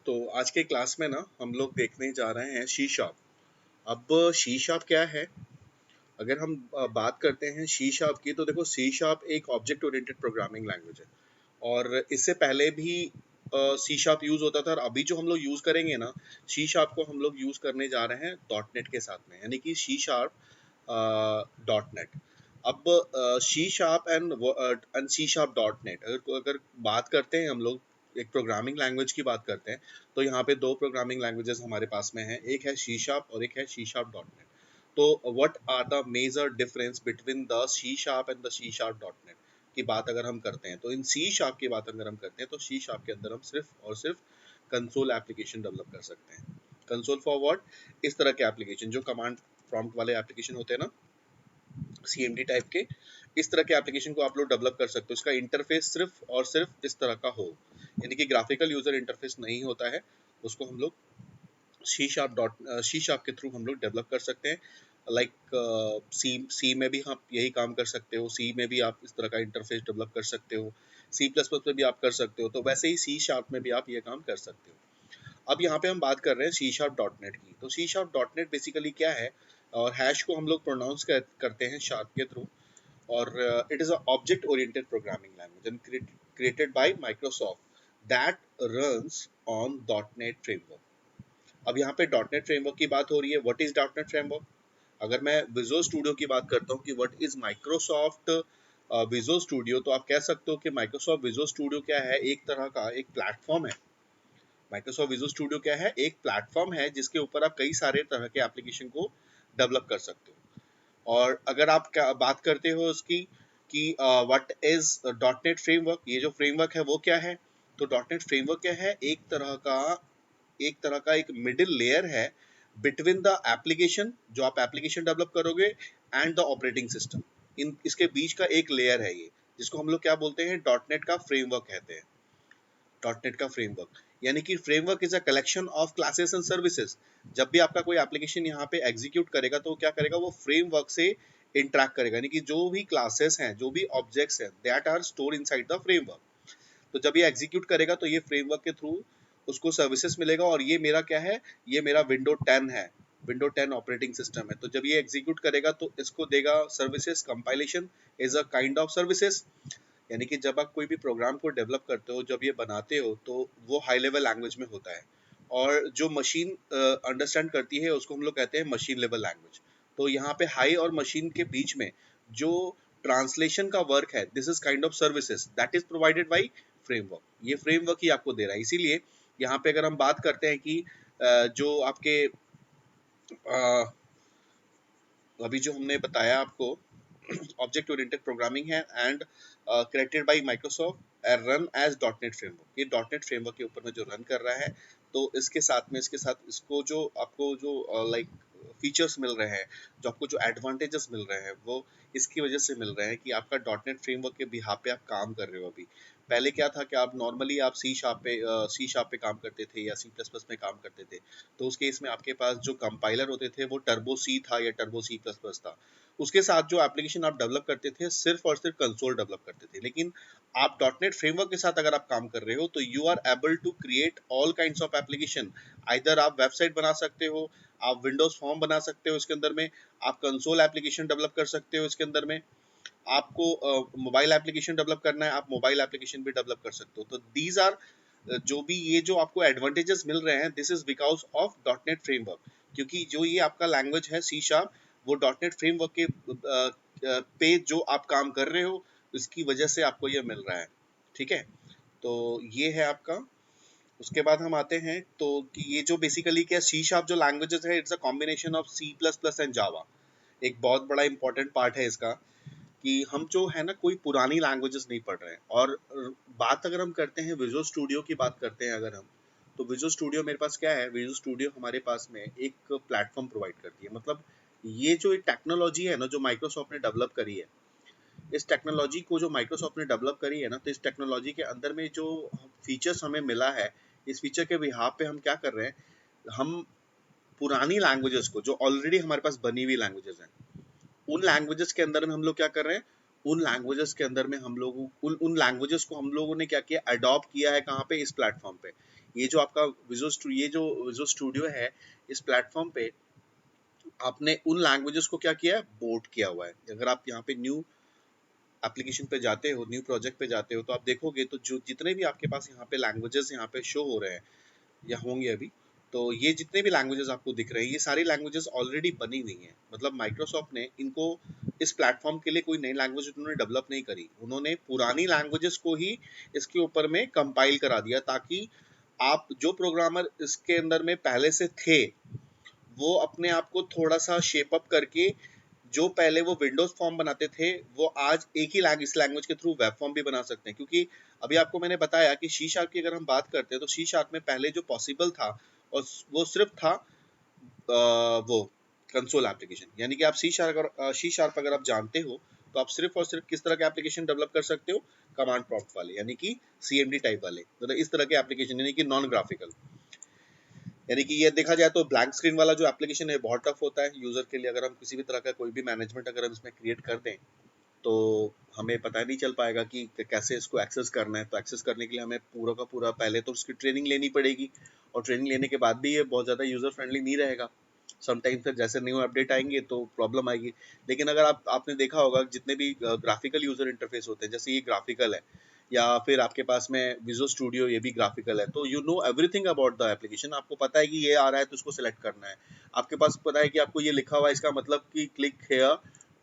तो आज के क्लास में ना हम लोग देखने जा रहे हैं सी शार्प। अब सी शार्प क्या है? अगर हम बात करते हैं सी शार्प की, तो देखो सी शार्प एक ऑब्जेक्ट ओरिएंटेड प्रोग्रामिंग लैंग्वेज है और इससे पहले भी सी शार्प यूज होता था। और अभी जो हम लोग यूज करेंगे ना सी शार्प को, हम लोग यूज करने जा रहे हैं डॉट नेट के साथ में, यानी कि सी शार्प डॉट नेट। अब C sharp and C sharp dot net अगर बात करते हैं, हम लोग एक प्रोग्रामिंग लैंग्वेज की बात करते हैं, तो यहाँ पे दो प्रोग्रामिंग लैंग्वेजेस हमारे पास में है, एक है सी शार्प और एक है सी शार्प डॉट नेट। तो what are the major difference between the C sharp and the C sharp dot net की बात अगर हम करते हैं, तो इन सी शार्प की बात अगर हम करते हैं, तो सी शार्प के अंदर हम सिर्फ और सिर्फ कंसोल एप्लीकेशन डेवलप कर सकते हैं। Console for what? इस तरह के एप्लीकेशन जो कमांड प्रॉम्प्ट वाले एप्लीकेशन होते हैं ना, CMD टाइप के, इस तरह के एप्लीकेशन को आप लोग डेवलप कर सकते हो। इसका इंटरफेस सिर्फ और सिर्फ इस तरह का हो, यानी कि ग्राफिकल यूजर इंटरफेस नहीं होता है, उसको हम लोग सी शार्प के थ्रू हम लोग डेवलप कर सकते हैं। लाइक सी में भी आप यही काम कर सकते हो, सी में भी आप इस तरह का इंटरफेस डेवलप कर सकते हो, C++ में भी आप कर सकते हो, तो वैसे ही सी शार्प में भी आप ये काम कर सकते हो। अब यहाँ पे हम बात कर रहे हैं सी शार्प डॉट नेट की। तो C sharp dot net basically क्या है, और हैश को हम लोग प्रोनाउंस करते हैं शार्प के थ्रू, और it is a object oriented programming language and created by Microsoft that runs on .NET framework। अब यहाँ पे .NET फ्रेमवर्क की बात हो रही है। What is .NET framework? अगर मैं विजुअल स्टूडियो की बात करता हूँ कि what is Microsoft visual studio, तो आप कह सकते हो कि माइक्रोसॉफ्ट विजुअल स्टूडियो क्या है, एक तरह का एक प्लेटफॉर्म है। माइक्रोसॉफ्ट विजुअल स्टूडियो क्या है? एक प्लेटफॉर्म है जिसके ऊपर आप कई सारे तरह के एप्लीकेशन को डेवलप कर सकते हो। और अगर आप बात करते हो उसकी कि what is dot net framework, ये जो फ्रेमवर्क है वो क्या है, तो डॉट नेट फ्रेमवर्क क्या है? एक तरह का एक मिडिल लेयर है बिटवीन द एप्लीकेशन, जो आप एप्लीकेशन डेवलप करोगे, एंड द ऑपरेटिंग सिस्टम। इन इसके बीच का एक लेयर है ये, जिसको हम लोग क्या बोलते हैं? डॉट नेट का फ्रेमवर्क कहते हैं। डॉट नेट का फ्रेमवर्क यानी कि framework is a collection of classes and services. जब भी आपका कोई एप्लीकेशन यहाँ पे एग्जीक्यूट करेगा, तो क्या करेगा? वो फ्रेमवर्क से इंटरेक्ट करेगा, यानी कि जो भी क्लासेस हैं, जो भी ऑब्जेक्ट्स हैं, that are store inside the framework. तो जब ये एग्जीक्यूट करेगा, तो ये फ्रेमवर्क के थ्रू उसको सर्विसेज मिलेगा। और ये मेरा क्या है? ये मेरा विंडो 10 है, विंडो 10 ऑपरेटिंग सिस्टम है। तो जब ये एग्जीक्यूट करेगा, तो इसको देगा services. Compilation is a kind of services, यानी कि जब आप कोई भी प्रोग्राम को डेवलप करते हो, जब ये बनाते हो, तो वो हाई लेवल लैंग्वेज में होता है, और जो मशीन अंडरस्टैंड करती है उसको हम लोग कहते हैं मशीन लेवल लैंग्वेज। तो यहाँ पे हाई और मशीन के बीच में जो ट्रांसलेशन का वर्क है, this is kind of services that is provided by framework. ये फ्रेमवर्क ही आपको दे रहा है। इसीलिए यहाँ पे अगर हम बात करते हैं कि जो आपके अभी जो हमने बताया आपको, ऑब्जेक्ट ओरिएंटेड प्रोग्रामिंग है and created by Microsoft and run as dot net framework. ये डॉट नेट फ्रेमवर्क के ऊपर में जो रन कर रहा है, तो इसके साथ इसको जो आपको जो लाइक फीचर्स मिल रहे हैं, जो आपको जो एडवांटेजेस मिल रहे हैं, वो इसकी वजह से मिल रहे हैं कि आपका डॉट नेट फ्रेमवर्क के बिहाफ पे आप काम कर रहे हो। अभी पहले क्या था कि आप नॉर्मली आप सी शार्प पे काम करते थे या C++ में काम करते थे, तो उस केस में आपके पास जो कंपाइलर होते थे वो टर्बो सी था या टर्बो C++ था। उसके साथ जो एप्लीकेशन आप डेवलप करते थे, सिर्फ और सिर्फ कंसोल डेवलप करते थे। लेकिन आप डॉट नेट फ्रेमवर्क के साथ अगर आप काम कर रहे हो, तो you are able to create all kinds of application. Either आप वेबसाइट बना सकते हो, आप विंडोज फॉर्म बना सकते हो इसके अंदर में, आप कंसोल एप्लीकेशन डेवलप कर सकते हो इसके अंदर में, आपको मोबाइल एप्लीकेशन डेवलप करना है, आप मोबाइल एप्लीकेशन भी डेवलप कर सकते हो। तो दीज आर जो भी ये जो आपको एडवांटेजेस मिल रहे हैं, this is because of dot net framework. क्योंकि जो ये आपका लैंग्वेज है सी शार्प, वो डॉट नेट फ्रेमवर्क के पे जो आप काम कर रहे हो, इसकी वजह से आपको ये मिल रहा है। ठीक है, तो ये है आपका। उसके बाद हम आते हैं तो कि ये जो बेसिकली क्या, सी शार्प जो लैंग्वेजेस है, it's a combination of C++ and Java. एक बहुत बड़ा इंपॉर्टेंट पार्ट है इसका कि हम जो है ना, कोई पुरानी लैंग्वेजेस नहीं पढ़ रहे हैं। और बात अगर हम करते हैं विजुअल स्टूडियो की बात करते हैं अगर हम, तो विजुअल स्टूडियो मेरे पास क्या है? विजुअल स्टूडियो हमारे पास में एक प्लेटफॉर्म प्रोवाइड करती है। मतलब ये जो एक टेक्नोलॉजी है ना, जो माइक्रोसॉफ्ट ने डेवलप करी है, इस टेक्नोलॉजी को जो माइक्रोसॉफ्ट ने डेवलप करी है ना, तो इस टेक्नोलॉजी के अंदर में जो फीचर्स हमें मिला है, इस फीचर के बिहाफ पे हम क्या कर रहे हैं, हम पुरानी लैंग्वेजेस को, जो ऑलरेडी हमारे पास बनी हुई लैंग्वेजेस हैं, उन लैंग्वेजेस के अंदर में हम लोग क्या कर रहे हैं, उन लैंग्वेजेस के अंदर में हम लोग उन लैंग्वेजेस को हम लोगों ने क्या किया, अडॉप्ट किया है। कहाँ पे? इस प्लेटफॉर्म पे। ये जो आपका विजुअल स्टूडियो है, इस प्लेटफॉर्म पे आपने उन लैंग्वेजेस को क्या किया है, बोर्ड किया हुआ है। अगर आप यहाँ पे न्यू एप्लीकेशन पे जाते हो, न्यू प्रोजेक्ट पे जाते हो, तो आप देखोगे तो जो जितने भी आपके पास यहाँ पे लैंग्वेजेस यहाँ पे शो हो रहे हैं या होंगे अभी, तो ये जितने भी लैंग्वेजेस आपको दिख रहे हैं, ये सारी लैंग्वेजेस ऑलरेडी बनी हुई हैं। मतलब माइक्रोसॉफ्ट ने इनको इस प्लेटफॉर्म के लिए कोई नई लैंग्वेज उन्होंने डेवलप नहीं करी, उन्होंने पुरानी लैंग्वेजेस को ही इसके ऊपर में कंपाइल करा दिया, ताकि आप जो प्रोग्रामर इसके अंदर में पहले से थे, वो अपने आप को थोड़ा सा शेप अप करके, जो पहले वो विंडोज फॉर्म बनाते थे, वो आज एक ही इस लैंग्वेज के थ्रू वेब फॉर्म भी बना सकते हैं। क्योंकि अभी आपको मैंने बताया कि सी शार्प की अगर हम बात करते हैं, तो सी शार्प में पहले जो पॉसिबल था, और वो सिर्फ था वो कंसोल एप्लीकेशन। यानी कि आप सी शार्प अगर आप जानते हो, तो आप सिर्फ और सिर्फ किस तरह के एप्लीकेशन डेवलप कर सकते हो, कमांड प्रॉम्प्ट वाले, यानी कि सीएमडी टाइप वाले, मतलब इस तरह के एप्लीकेशन, यानी कि नॉन ग्राफिकल। यानी कि ये देखा जाए तो ब्लैंक स्क्रीन वाला जो एप्लीकेशन है बहुत टफ होता है यूजर के लिए। अगर हम किसी भी तरह का कोई भी मैनेजमेंट अगर हम इसमें क्रिएट कर दें, तो हमें पता नहीं चल पाएगा कि कैसे इसको एक्सेस करना है। तो एक्सेस करने के लिए हमें पूरा का पूरा पहले तो उसकी ट्रेनिंग लेनी पड़ेगी, और ट्रेनिंग लेने के बाद भी ये बहुत ज़्यादा यूज़र फ्रेंडली नहीं रहेगा। समटाइम फिर जैसे न्यू अपडेट आएंगे तो प्रॉब्लम आएगी। लेकिन अगर आपने देखा होगा, जितने भी ग्राफिकल यूज़र इंटरफेस होते हैं, जैसे ये ग्राफिकल है, या फिर आपके पास में विजुअल स्टूडियो, ये भी ग्राफिकल है, तो you know everything about the application. आपको पता है कि ये आ रहा है तो उसको सिलेक्ट करना है। आपके पास पता है कि आपको ये लिखा हुआ है, इसका मतलब कि click here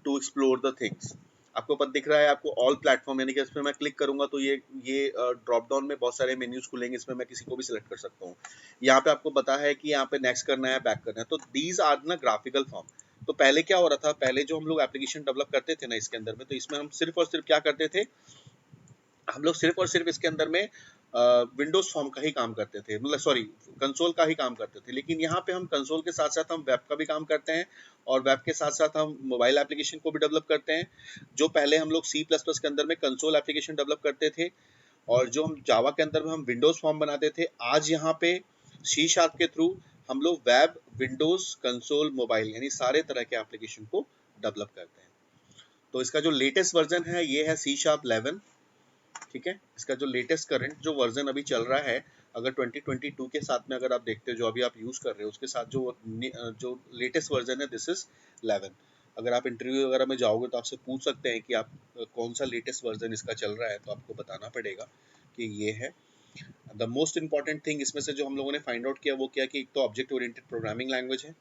to explore the things. आपको पता दिख रहा है आपको ऑल प्लेटफॉर्म, यानी कि इसमें मैं क्लिक करूंगा तो ये ड्रॉप डाउन में बहुत सारे मेन्यूज खुलेंगे, इसमें मैं किसी को भी सिलेक्ट कर सकता हूँ। यहाँ पे आपको पता है कि यहाँ पे नेक्स्ट करना है, बैक करना है, तो दीज आर ना ग्राफिकल फॉर्म। तो पहले क्या हो रहा था, पहले जो हम लोग एप्लीकेशन डेवलप करते थे ना इसके अंदर में, तो इसमें हम सिर्फ और सिर्फ क्या करते थे, हम लोग सिर्फ और सिर्फ इसके अंदर में विंडोज फॉर्म का ही काम करते थे, मतलब सॉरी कंसोल का ही काम करते थे। लेकिन यहाँ पे हम कंसोल के साथ साथ हम वेब का भी काम करते हैं, और वेब के साथ साथ हम मोबाइल एप्लीकेशन को भी डेवलप करते हैं। जो पहले हम लोग सी प्लस प्लस के अंदर में कंसोल एप्लीकेशन डेवलप करते थे, और जो हम जावा के अंदर में हम विंडोज फॉर्म बनाते थे, आज यहाँ पे सी शार्प के थ्रू हम लोग वेब, विंडोज, कंसोल, मोबाइल, यानी सारे तरह के एप्लीकेशन को डेवलप करते हैं। तो इसका जो लेटेस्ट वर्जन है, ये है सी शार्प 11। ठीक है, इसका जो लेटेस्ट करंट जो वर्जन अभी चल रहा है, अगर 2022 के साथ में अगर आप देखते हो, जो अभी आप यूज कर रहे हो, उसके साथ जो लेटेस्ट वर्जन है, दिस इज 11। अगर आप इंटरव्यू वगैरह में जाओगे तो आपसे पूछ सकते हैं कि आप कौन सा लेटेस्ट वर्जन इसका चल रहा है, तो आपको बताना पड़ेगा कि ये है। द मोस्ट इंपॉर्टेंट थिंग इसमें से जो हम लोगों ने फाइंड आउट किया, वो क्या कि एक तो ऑब्जेक्ट ओरिएंटेड प्रोग्रामिंग लैंग्वेज है।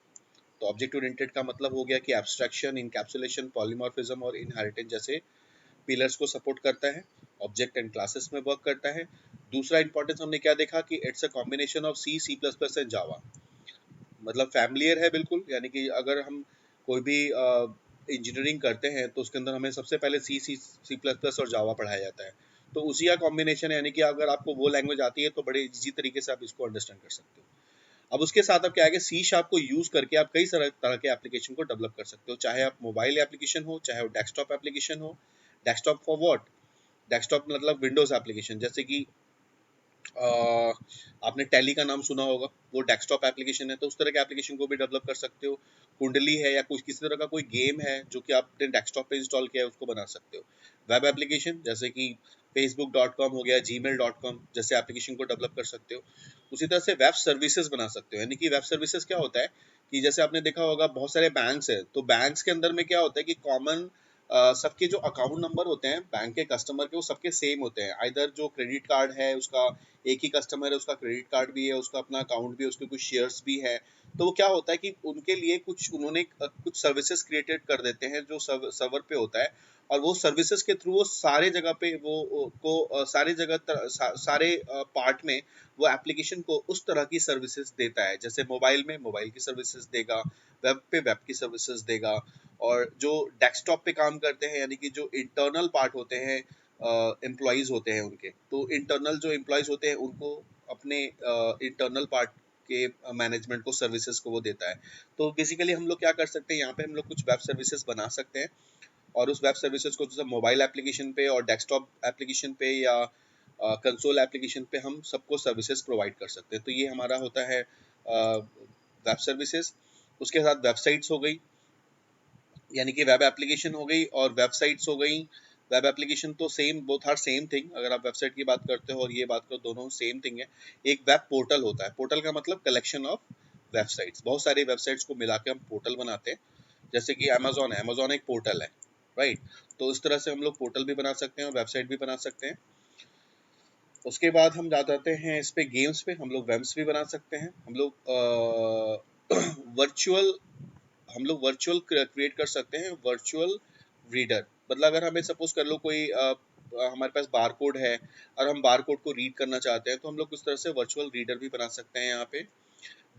तो ऑब्जेक्ट ओरिएंटेड का मतलब हो गया कि एब्स्ट्रैक्शन, इनकैप्सुलेशन, पॉलीमॉर्फिज्म और इनहेरिटेंस जैसे पिलर्स को सपोर्ट करता है, ऑब्जेक्ट एंड क्लासेस में वर्क करता है। दूसरा इंपॉर्टेंस हमने क्या देखा कि it's a combination of C, C plus plus and Java. मतलब फैमिलियर है बिल्कुल, यानी कि अगर हम कोई भी इंजीनियरिंग करते हैं तो उसके अंदर हमें सबसे पहले सी प्लस प्लस और जावा पढ़ाया जाता है। तो उसी का कॉम्बिनेशन है, यानी कि अगर आपको वो लैंग्वेज आती है तो बड़े इजी तरीके से आप इसको अंडरस्टैंड कर सकते हो। अब उसके साथ अब क्या है कि सी शार्प को यूज करके आप कई तरह के एप्लीकेशन को डेवलप कर सकते हो, चाहे आप मोबाइल एप्लीकेशन हो, चाहे वो डेस्कटॉप एप्लीकेशन हो। Desktop for what? डेस्कटॉप मतलब विंडोज एप्लीकेशन, जैसे कि आपने टैली का नाम सुना होगा, वो डेस्कटॉप एप्लीकेशन है, तो उस तरह के एप्लीकेशन को भी डेवलप कर सकते हो। कुंडली है, या कुछ किसी तरह का कोई गेम है जो कि आपने डेस्कटॉप पे इंस्टॉल किया है, उसको बना सकते हो। वेब एप्लीकेशन जैसे कि facebook.com हो गया, gmail.com जैसे एप्लीकेशन को डेवलप कर सकते हो। उसी तरह से वेब सर्विसेज बना सकते हो। यानी कि वेब सर्विसेज क्या होता है कि जैसे आपने देखा होगा बहुत सारे बैंक्स है, तो बैंक्स के अंदर में क्या होता है कि कॉमन सबके जो अकाउंट नंबर होते हैं बैंक के कस्टमर के, वो सबके सेम होते हैं। आइदर जो क्रेडिट कार्ड है उसका एक ही कस्टमर है, उसका क्रेडिट कार्ड भी है, उसका अपना अकाउंट भी है, उसके कुछ शेयर्स भी है। तो वो क्या होता है कि उनके लिए कुछ उन्होंने कुछ सर्विसेज क्रिएटेड कर देते हैं जो सर्वर पे होता है, और वो सर्विसेज के थ्रू वो सारे जगह पे सारे जगह सारे पार्ट में वो एप्लीकेशन को उस तरह की सर्विसेज देता है। जैसे मोबाइल में मोबाइल की सर्विसेज देगा, वेब पे वेब की सर्विसेज देगा, और जो डेस्कटॉप पे काम करते हैं, यानी कि जो इंटरनल पार्ट होते हैं, एम्प्लॉयज होते हैं उनके, तो इंटरनल जो एम्प्लॉयज होते हैं उनको अपने इंटरनल पार्ट के मैनेजमेंट को, सर्विसेज को वो देता है। तो बेसिकली हम लोग क्या कर सकते हैं, यहाँ पे हम लोग कुछ वेब सर्विसेज बना सकते हैं, और उस वेब सर्विसेज को जैसे मोबाइल एप्लीकेशन पे और डेस्कटॉप एप्लीकेशन पे या कंसोल एप्लीकेशन पे हम सबको सर्विसेज प्रोवाइड कर सकते हैं। तो ये हमारा होता है वेब सर्विसेज। उसके साथ वेबसाइट्स हो गई, यानी कि वेब एप्लीकेशन हो गई और वेबसाइट्स हो गई। वेब एप्लीकेशन तो same, both are same thing. अगर आप वेबसाइट की बात करते हो और ये बात करो, दोनों सेम थिंग है। एक वेब पोर्टल होता है, पोर्टल का मतलब कलेक्शन ऑफ वेबसाइट्स, बहुत सारी वेबसाइट्स को मिला के हम पोर्टल बनाते हैं। जैसे कि अमेजोन है, अमेजोन एक पोर्टल है, राइट। तो इस तरह से हम लोग पोर्टल भी बना सकते हैं और वेबसाइट भी बना सकते हैं। उसके बाद हम जाते हैं इस पे गेम्स पे, हम लोग वेब्स भी बना सकते हैं। हम लोग वर्चुअल हम लोग वर्चुअल क्रिएट कर सकते हैं, वर्चुअल रीडर। मतलब अगर हमें सपोज कर लो कोई हमारे पास बार कोड है और हम बार कोड को रीड करना चाहते हैं, तो हम लोग इस तरह से वर्चुअल रीडर भी बना सकते हैं। यहाँ पे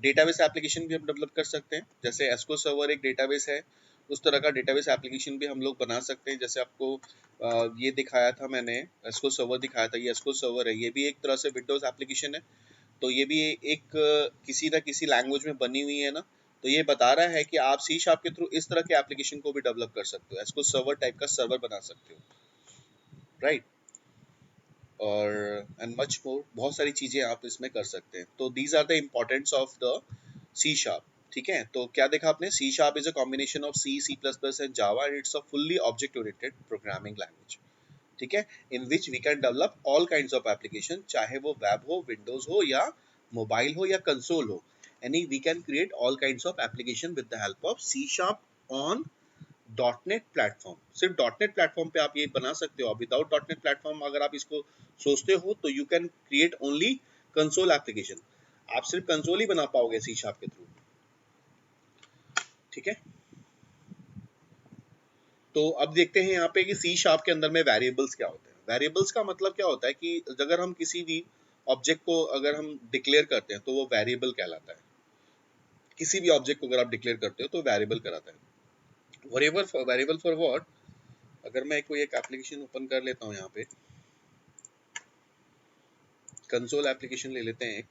डेटाबेस एप्लीकेशन भी हम डेवलप कर सकते हैं, जैसे एसक्यूएल सर्वर एक डेटाबेस है, उस तरह का डेटाबेस एप्लीकेशन भी हम लोग बना सकते हैं। जैसे आपको ये दिखाया था मैंने, एसक्यूएल सर्वर दिखाया था, ये एसक्यूएल सर्वर है, ये भी एक तरह से विंडोज एप्लीकेशन है। तो ये भी एक किसी ना किसी लैंग्वेज में बनी हुई है ना, तो ये बता रहा है कि आप सी शार्प के थ्रू इस तरह के एप्लीकेशन को भी डेवलप कर सकते हो, एसक्यूएल सर्वर टाइप का सर्वर बना सकते हो, राइट। और एंड मच मोर, बहुत सारी चीजें आप इसमें कर सकते हैं। तो these are the importance of the C sharp, ठीक है। तो क्या देखा आपने, C sharp is a combination of C, C plus plus and Java, and it's a fully object oriented programming language, ठीक है, in which we can develop all kinds of application, चाहे वो वेब हो, विंडोज हो, या mobile हो, या console हो, any we can create all kinds of application with the help of C sharp on dot net platform. सिर्फ डॉटनेट प्लेटफॉर्म पे आप ये बना सकते हो। विदाउट डॉटनेट प्लेटफॉर्म अगर आप इसको सोचते हो तो you can create only console application, आप सिर्फ कंसोल ही बना पाओगे सी शार्प के थ्रू, ठीक है। तो अब देखते हैं यहाँ पे कि सी शार्प के अंदर में वेरिएबल्स क्या होते हैं। वेरिएबल्स का मतलब क्या होता है कि अगर हम किसी भी ऑब्जेक्ट को अगर हम डिक्लेयर करते हैं तो वो वेरिएबल कहलाता है। किसी भी ऑब्जेक्ट को अगर आप डिक्लेयर करते हो तो वेरिएबल कहलाता है। वेरिएबल फॉर व्हाट, अगर मैं कोई एक एप्लीकेशन ओपन कर लेता हूँ, यहाँ पे कंसोल एप्लीकेशन ले लेते हैं,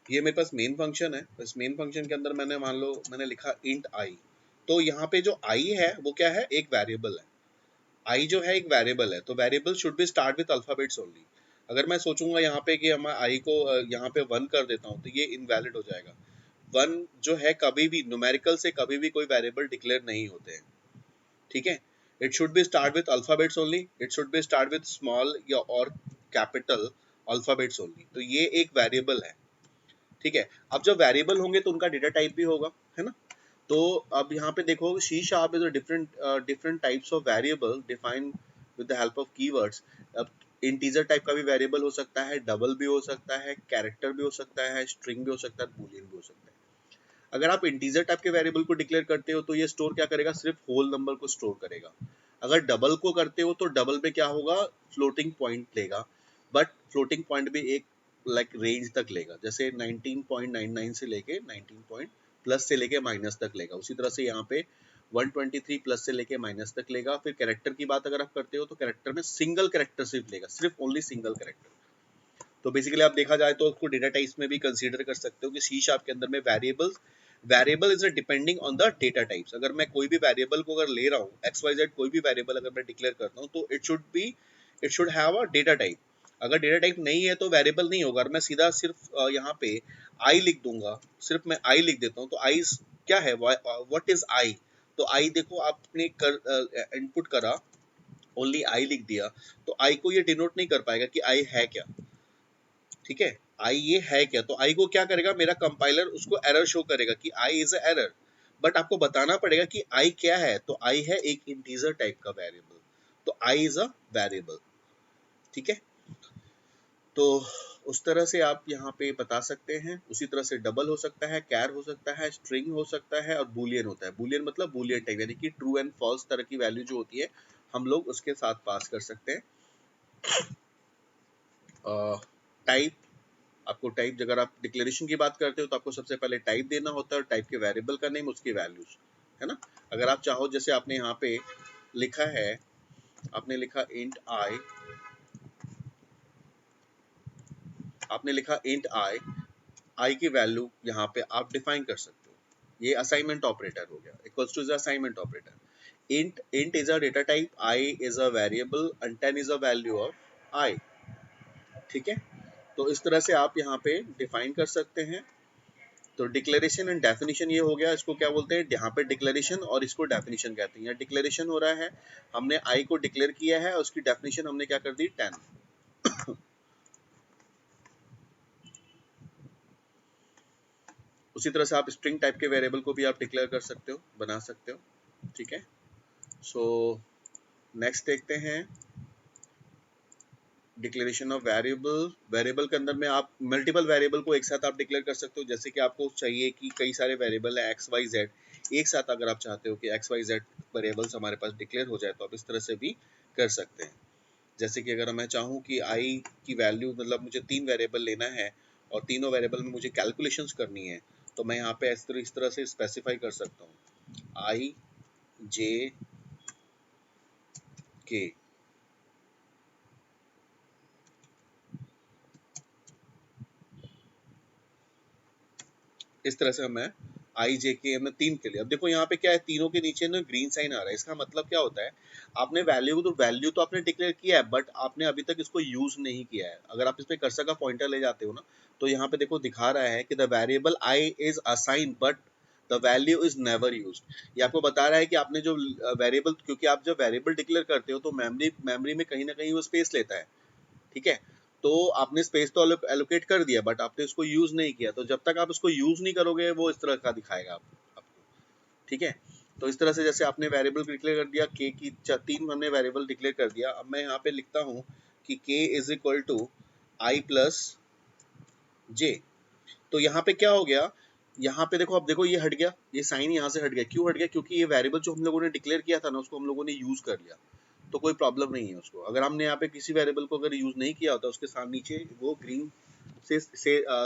ये मेरे पास मेन फंक्शन है। इस मेन फंक्शन के अंदर मैंने मान लो मैंने लिखा इंट आई, तो यहाँ पे जो आई है वो क्या है, एक वेरिएबल है। आई जो है एक वेरिएबल है, तो variable should be start with alphabets only. अगर मैं सोचूंगा यहाँ पे कि मैं आई को यहाँ पे 1 कर देता हूँ, तो ये इनवैलिड हो जाएगा। 1 जो है कभी भी न्यूमेरिकल से कभी भी कोई वेरिएबल डिक्लेयर नहीं होते हैं, ठीक है। It should be start with alphabets only, it should be start with small या और कैपिटल अल्फाबेट्स ओनली, तो ये एक वेरिएबल है, ठीक है। अब जब वेरिएबल होंगे तो उनका डेटा टाइप भी होगा, है ना। तो अब यहाँ पे देखो, C sharp is a different types of variable define with the help of keywords. अब इंटीजर टाइप का भी वेरिएबल हो सकता है, डबल भी हो सकता है, कैरेक्टर भी हो सकता है, स्ट्रिंग भी हो सकता है, बूलियन भी हो सकता है। अगर आप इंटीजर टाइप के वेरिएबल को डिक्लेयर करते हो तो ये स्टोर क्या करेगा, सिर्फ होल नंबर को स्टोर करेगा। अगर डबल को करते हो तो डबल में क्या होगा, फ्लोटिंग पॉइंट लेगा, बट फ्लोटिंग पॉइंट भी एक लाइक रेंज तक लेगा, जैसे 19.99 से लेके 19 पॉइंट प्लस से लेके माइनस तक लेगा। उसी तरह से यहाँ पे 123 प्लस से लेके माइनस तक लेगा। फिर कैरेक्टर की बात अगर आप करते हो तो कैरेक्टर में सिंगल कैरेक्टर सिर्फ लेगा, सिर्फ ओनली सिंगल कैरेक्टर। तो बेसिकली आप देखा जाए तो उसको डेटा टाइप्स में भी कंसीडर कर सकते हो कि सी शार्प के अंदर में variable is depending on the data types. अगर मैं कोई भी वेरिएबल को अगर ले रहा हूँ, एक्स वाई जेड कोई भी वेरिएबल अगर मैं डिक्लेयर करता हूँ, तो it should have a data type. अगर डेटा टाइप नहीं है तो वेरिएबल नहीं होगा। और मैं सीधा सिर्फ यहाँ पे आई लिख दूंगा, सिर्फ मैं आई लिख देता हूँ, तो आई क्या है, व्हाट इज आई। तो आई देखो आपने इनपुट करा, ओनली आई लिख दिया, तो आई को ये डिनोट नहीं कर पाएगा कि आई है क्या, ठीक है। आई ये है क्या, तो आई को क्या करेगा, मेरा कंपाइलर उसको एरर शो करेगा कि आई इज अ एरर। बट आपको बताना पड़ेगा कि आई क्या है, तो आई है एक इंटीजर टाइप का वेरिएबल, तो आई इज अ वेरिएबल, ठीक है। तो उस तरह से आप यहाँ पे बता सकते हैं। उसी तरह से डबल हो सकता है, कैर हो सकता है, स्ट्रिंग हो सकता है, और बूलियन होता है। बूलियन मतलब बूलियन टाइप, यानी कि ट्रू एंड फॉल्स तरह की वैल्यू जो होती है हम लोग उसके साथ पास कर सकते हैं। टाइप, आपको टाइप, अगर आप डिक्लेरेशन की बात करते हो तो आपको सबसे पहले टाइप देना होता है, और टाइप के वेरिएबल का नेम, उसकी वैल्यूज, है ना। अगर आप चाहो, जैसे आपने यहाँ पे लिखा है, आपने लिखा इंट आई, आपने लिखा इंट आई, आई की वैल्यू यहाँ पे आप डिफाइन कर सकते हो। ये असाइनमेंट ऑपरेटर हो गया, equals to assignment operator. Int is a data type, I is a variable, and 10 is a value of I, ठीक है। तो इस तरह से आप यहाँ पे डिफाइन कर सकते हैं। तो डिक्लेरेशन एंड डेफिनेशन ये हो गया, इसको क्या बोलते हैं यहाँ पे डिक्लेरेशन और इसको डेफिनेशन कहते हैं। यहाँ डिक्लेरेशन हो रहा है, हमने आई को डिक्लेयर किया है और उसकी डेफिनेशन हमने क्या कर दी 10। उसी तरह से आप स्ट्रिंग टाइप के वेरिएबल को भी आप डिक्लेयर कर सकते हो, बना सकते हो, ठीक है। सो नेक्स्ट देखते हैं डिक्लेरेशन ऑफ वेरिएबल। वेरिएबल के अंदर में आप मल्टीपल वेरिएबल को एक साथ आप डिक्लेयर कर सकते हो, जैसे कि आपको चाहिए कि कई सारे वेरिएबल है एक्स वाई जेड, एक साथ अगर आप चाहते हो कि एक्स वाई जेड वेरिएबल्स हमारे पास डिक्लेयर हो जाए तो आप इस तरह से भी कर सकते हैं। जैसे कि अगर मैं चाहूँ कि आई की वैल्यू, मतलब मुझे 3 वेरिएबल लेना है और तीनों वेरिएबल में मुझे कैलकुलेशंस करनी है, तो मैं यहाँ पे इस तरह से स्पेसिफाई कर सकता हूँ आई जे के। इस तरह से मैं आई जे के हमने 3 के लिए। अब देखो यहाँ पे क्या है, तीनों के नीचे ना ग्रीन साइन आ रहा है, इसका मतलब क्या होता है, आपने वैल्यू तो आपने डिक्लेयर किया है बट आपने अभी तक इसको यूज नहीं किया है। अगर आप इस पे कर्सर का पॉइंटर ले जाते हो ना, तो यहाँ पे देखो दिखा रहा है कि the variable I is assign but the value is never used. ये आपको बता रहा है कि आपने जो वेरिएबल, क्योंकि आप जब वेरिएबल डिक्लेयर करते हो तो मेमोरी में कहीं ना कहीं वो स्पेस लेता है, ठीक है। तो आपने स्पेस तो एलोकेट कर दिया बट आपने उसको यूज नहीं किया, तो जब तक आप उसको यूज नहीं करोगे वो इस तरह का दिखाएगा आपको, ठीक है। तो इस तरह से जैसे आपने वेरिएबल डिक्लेयर कर दिया के की 3 हमने वेरिएबल डिक्लेयर कर दिया। अब मैं यहाँ पे लिखता हूँ कि K is equal to I plus J. तो यहाँ पे क्या हो गया, यहाँ पे देखो, अब देखो ये हट गया, ये साइन यहाँ से हट गया। क्यों हट गया? क्योंकि ये वेरिएबल जो हम लोगों ने डिक्लेयर किया था ना, उसको हम लोगों ने यूज कर लिया, तो कोई प्रॉब्लम नहीं है उसको। अगर हमने यहाँ पे किसी वेरिएबल को अगर यूज नहीं किया होता, उसके साथ नीचे वो ग्रीन से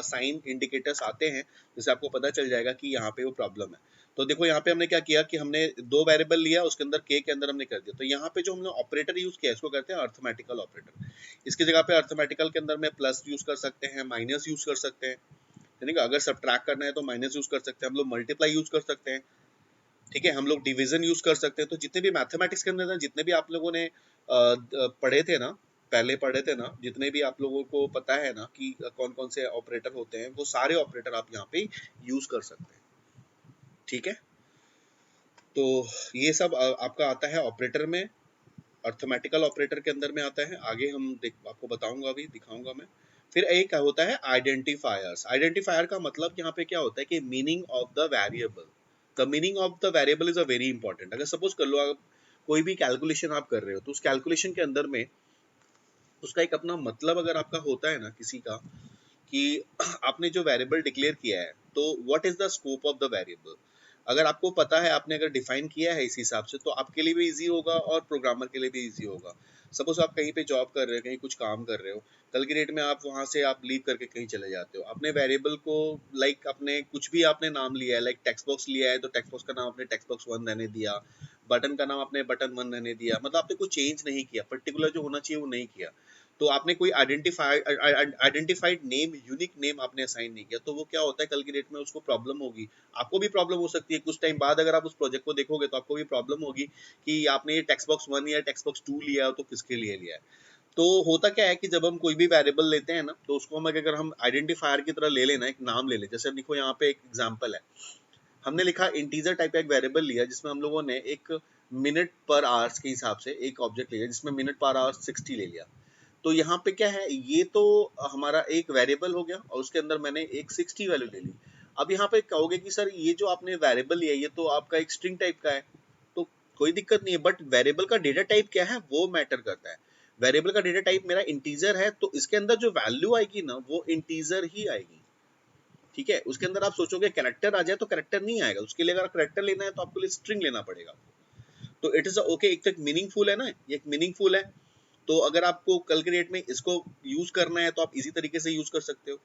साइन इंडिकेटर्स आते हैं, जिससे आपको पता चल जाएगा कि यहाँ पे वो प्रॉब्लम है। तो देखो यहाँ पे हमने क्या किया कि हमने 2 वेरिएबल लिया, उसके अंदर के अंदर हमने कर दिया। तो यहाँ पे जो हमने ऑपरेटर यूज किया इसको कहते हैं अर्थमेटिकल ऑपरेटर। इसकी जगह पे अर्थमेटिकल के अंदर में प्लस यूज कर सकते हैं, माइनस यूज कर सकते हैं, यानी कि अगर सब्ट्रैक्ट करना है तो माइनस यूज कर सकते हैं, हम लोग मल्टीप्लाई यूज कर सकते हैं, ठीक है, हम लोग डिवीजन यूज कर सकते हैं। तो जितने भी मैथमेटिक्स के अंदर जितने भी आप लोगों ने पढ़े थे ना, पहले पढ़े थे ना, जितने भी आप लोगों को पता है ना कि कौन कौन से ऑपरेटर होते हैं, वो सारे ऑपरेटर आप यहाँ पे यूज कर सकते हैं, ठीक है। तो ये सब आपका आता है ऑपरेटर में, अर्थमेटिकल ऑपरेटर के अंदर में आता है। आगे हम आपको बताऊंगा, अभी दिखाऊंगा मैं। फिर एक होता है आइडेंटिफायर्स। आइडेंटिफायर का मतलब यहाँ पे क्या होता है कि meaning of the variable. The meaning of the variable is a very important. अगर सपोज कर लो आप कोई भी कैलकुलेशन आप कर रहे हो, तो उस कैलकुलेशन के अंदर में उसका एक अपना मतलब अगर आपका होता है ना किसी का, कि आपने जो वेरिएबल डिक्लेयर किया है, तो what is the scope of the variable. अगर आपको पता है, आपने अगर डिफाइन किया है इस हिसाब से, तो आपके लिए भी इजी होगा और प्रोग्रामर के लिए भी इजी होगा। सपोज आप कहीं पे जॉब कर रहे हो, कहीं कुछ काम कर रहे हो, कल की डेट में आप वहां से आप लीव करके कहीं चले जाते हो, अपने वेरिएबल को लाइक अपने कुछ भी आपने नाम लिया है, लाइक टेक्स्ट बॉक्स लिया है तो टेक्स्ट बॉक्स का नाम आपने टेक्स्ट बॉक्स 1 रहने दिया, बटन का नाम आपने बटन 1 रहने दिया, मतलब आपने कुछ चेंज नहीं किया, पर्टिकुलर जो होना चाहिए वो नहीं किया। तो आपने कोई आइडेंटिफाइड नेम, यूनिक नेम आपने असाइन नहीं किया, तो वो क्या होता है, कल की डेट में उसको प्रॉब्लम होगी। आपको भी प्रॉब्लम हो सकती है कुछ टाइम बाद, अगर आप उस प्रोजेक्ट को देखोगे तो आपको भी प्रॉब्लम होगी कि आपने ये टेक्स्ट बॉक्स 1 या टेक्स्ट बॉक्स 2 लिया हो तो किसके लिए लिया है। तो होता क्या है कि जब हम कोई भी वेरिएबल लेते हैं ना, तो उसको हम अगर हम आइडेंटिफायर की तरह ले लेना, एक नाम ले लें। जैसे देखो यहाँ पे एक एग्जांपल है, हमने लिखा इंटीजर टाइप का एक वेरिएबल लिया, जिसमें हम लोगों ने एक मिनट पर आवर्स के हिसाब से एक ऑब्जेक्ट लिया, जिसमें मिनट पर आवर्स 60 ले लिया। तो यहाँ पे क्या है, ये तो हमारा एक वेरिएबल हो गया और उसके अंदर मैंने एक 60 वैल्यू ले ली। अब यहाँ पे कहोगे कि सर ये जो आपने वेरिएबल लिया ये तो आपका एक स्ट्रिंग टाइप का है, तो कोई दिक्कत नहीं है, बट वेरिएबल का डेटा टाइप क्या है वो मैटर करता है। वेरिएबल का डेटा टाइप मेरा इंटीजर है, तो इसके अंदर जो वैल्यू आएगी ना वो इंटीजर ही आएगी, ठीक है। उसके अंदर आप सोचोगे कैरेक्टर आ जाए, तो कैरेक्टर नहीं आएगा। उसके लिए अगर कैरेक्टर लेना है तो आपको लिए स्ट्रिंग लेना पड़ेगा। तो इट इज ओके, एक तो मीनिंगफुल है ना, ये एक मीनिंगफुल है। तो अगर आपको कल के डेट में इसको यूज करना है तो आप इसी तरीके से यूज कर सकते हो।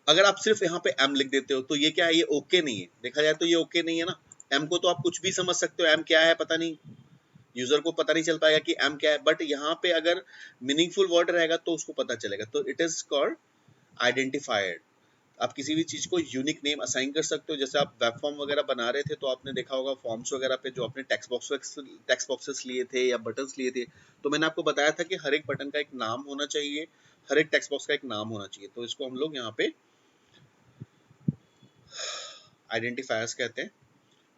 अगर आप सिर्फ यहाँ पे एम लिख देते हो तो ये क्या है, ये ओके नहीं है, देखा जाए तो ये ओके नहीं है ना। एम को तो आप कुछ भी समझ सकते हो, एम क्या है पता नहीं, यूजर को पता नहीं चल पाएगा कि एम क्या है, बट यहाँ पे अगर मीनिंगफुल वर्ड रहेगा तो उसको पता चलेगा। तो इट इज कॉल्ड आइडेंटिफायर। आप किसी भी चीज को यूनिक नेम असाइन कर सकते हो। जैसे आप वेब फॉर्म वगैरह बना रहे थे तो आपने देखा होगा फॉर्म्स वगैरह पे जो आपने टेक्स्ट बॉक्सेस लिए थे या बटन्स लिए थे, तो मैंने आपको बताया था कि हर एक बटन का एक नाम होना चाहिए, हर एक टेक्स्ट बॉक्स का एक नाम होना चाहिए। तो इसको हम लोग यहाँ पे आइडेंटिफायर्स कहते हैं।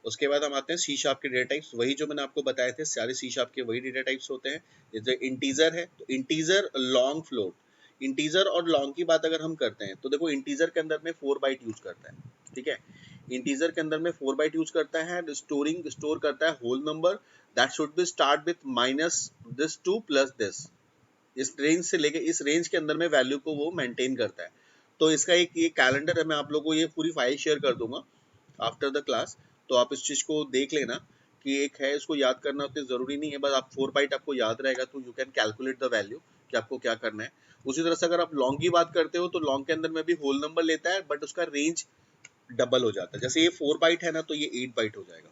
उसके बाद हम आते हैं सी शार्प के डेटा टाइप्स, वही जो मैंने आपको बताए थे सारे सी शार्प के वही डेटा टाइप्स होते हैं। जैसे इंटीजर है तो इंटीजर, लॉन्ग, फ्लोट। इंटीजर और लॉन्ग की बात अगर हम करते हैं तो देखो इंटीजर के अंदर में 4 बाइट यूज करता है, ठीक है। इंटीजर के अंदर में 4 बाइट यूज करता है, स्टोर करता है whole number that should be start with minus this to plus this. इस रेंज से लेके इस रेंज के अंदर में वैल्यू को वो मेंटेन करता है। तो इसका एक ये कैलेंडर है, मैं आप लोगों को ये पूरी फाइल शेयर कर दूंगा आफ्टर द क्लास, तो आप इस चीज को देख लेना कि एक है, इसको याद करना उतनी जरूरी नहीं है, बस आप 4 बाइट आपको याद रहेगा तो you can calculate the value कि आपको क्या करना है। उसी तरह से अगर आप लॉन्ग की बात करते हो तो लॉन्ग के अंदर में भी होल नंबर लेता है बट उसका रेंज डबल हो जाता है। जैसे ये 4 बाइट है ना तो ये 8 बाइट हो जाएगा,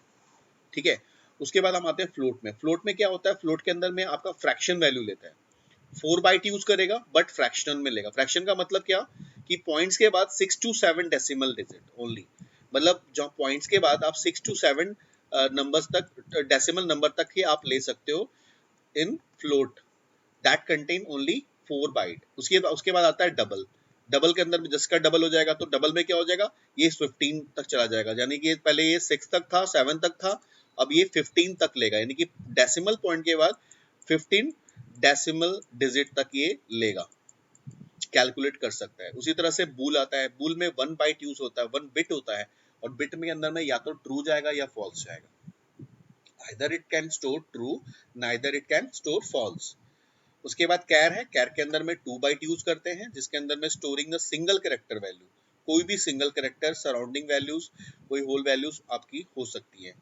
ठीक है। उसके बाद हम आते हैं फ्लोट में। फ्लोट में क्या होता है, फ्लोट के अंदर में आपका फ्रैक्शन वैल्यू लेता है। 4 बाइट यूज करेगा बट फ्रैक्शनल में लेगा। फ्रैक्शन का मतलब क्या कि पॉइंट्स के बाद 6 to 7 डेसिमल डिजिट ओनली, मतलब जो पॉइंट्स के बाद आप 6 to 7 नंबर्स तक, डेसिमल नंबर तक ही आप ले सकते हो in float that contain only 4 byte. उसके बाद आता है डबल। डबल के अंदर जिसका डबल हो जाएगा तो डबल में क्या हो जाएगा, ये 15 तक चला जाएगा, यानी कि पहले ये 6 तक था, 7 तक था, अब ये 15 तक लेगा, यानी कि डेसिमल पॉइंट के बाद 15 डेसिमल डिजिट तक ये लेगा, कैलकुलेट कर सकता है। उसी तरह से बूल आता है। बूल में 1 बाइट यूज होता है, 1 बिट होता है, और बिट में अंदर में या तो ट्रू जाएगा या फॉल्स जाएगा। Either it can store true, neither it can store false. उसके बाद कैर है। कैर के अंदर में 2 बाइट यूज करते हैं जिसके अंदर में storing the single character value, कोई भी सिंगल कैरेक्टर, सराउंडिंग वैल्यूज, कोई होल वैल्यूज आपकी हो सकती है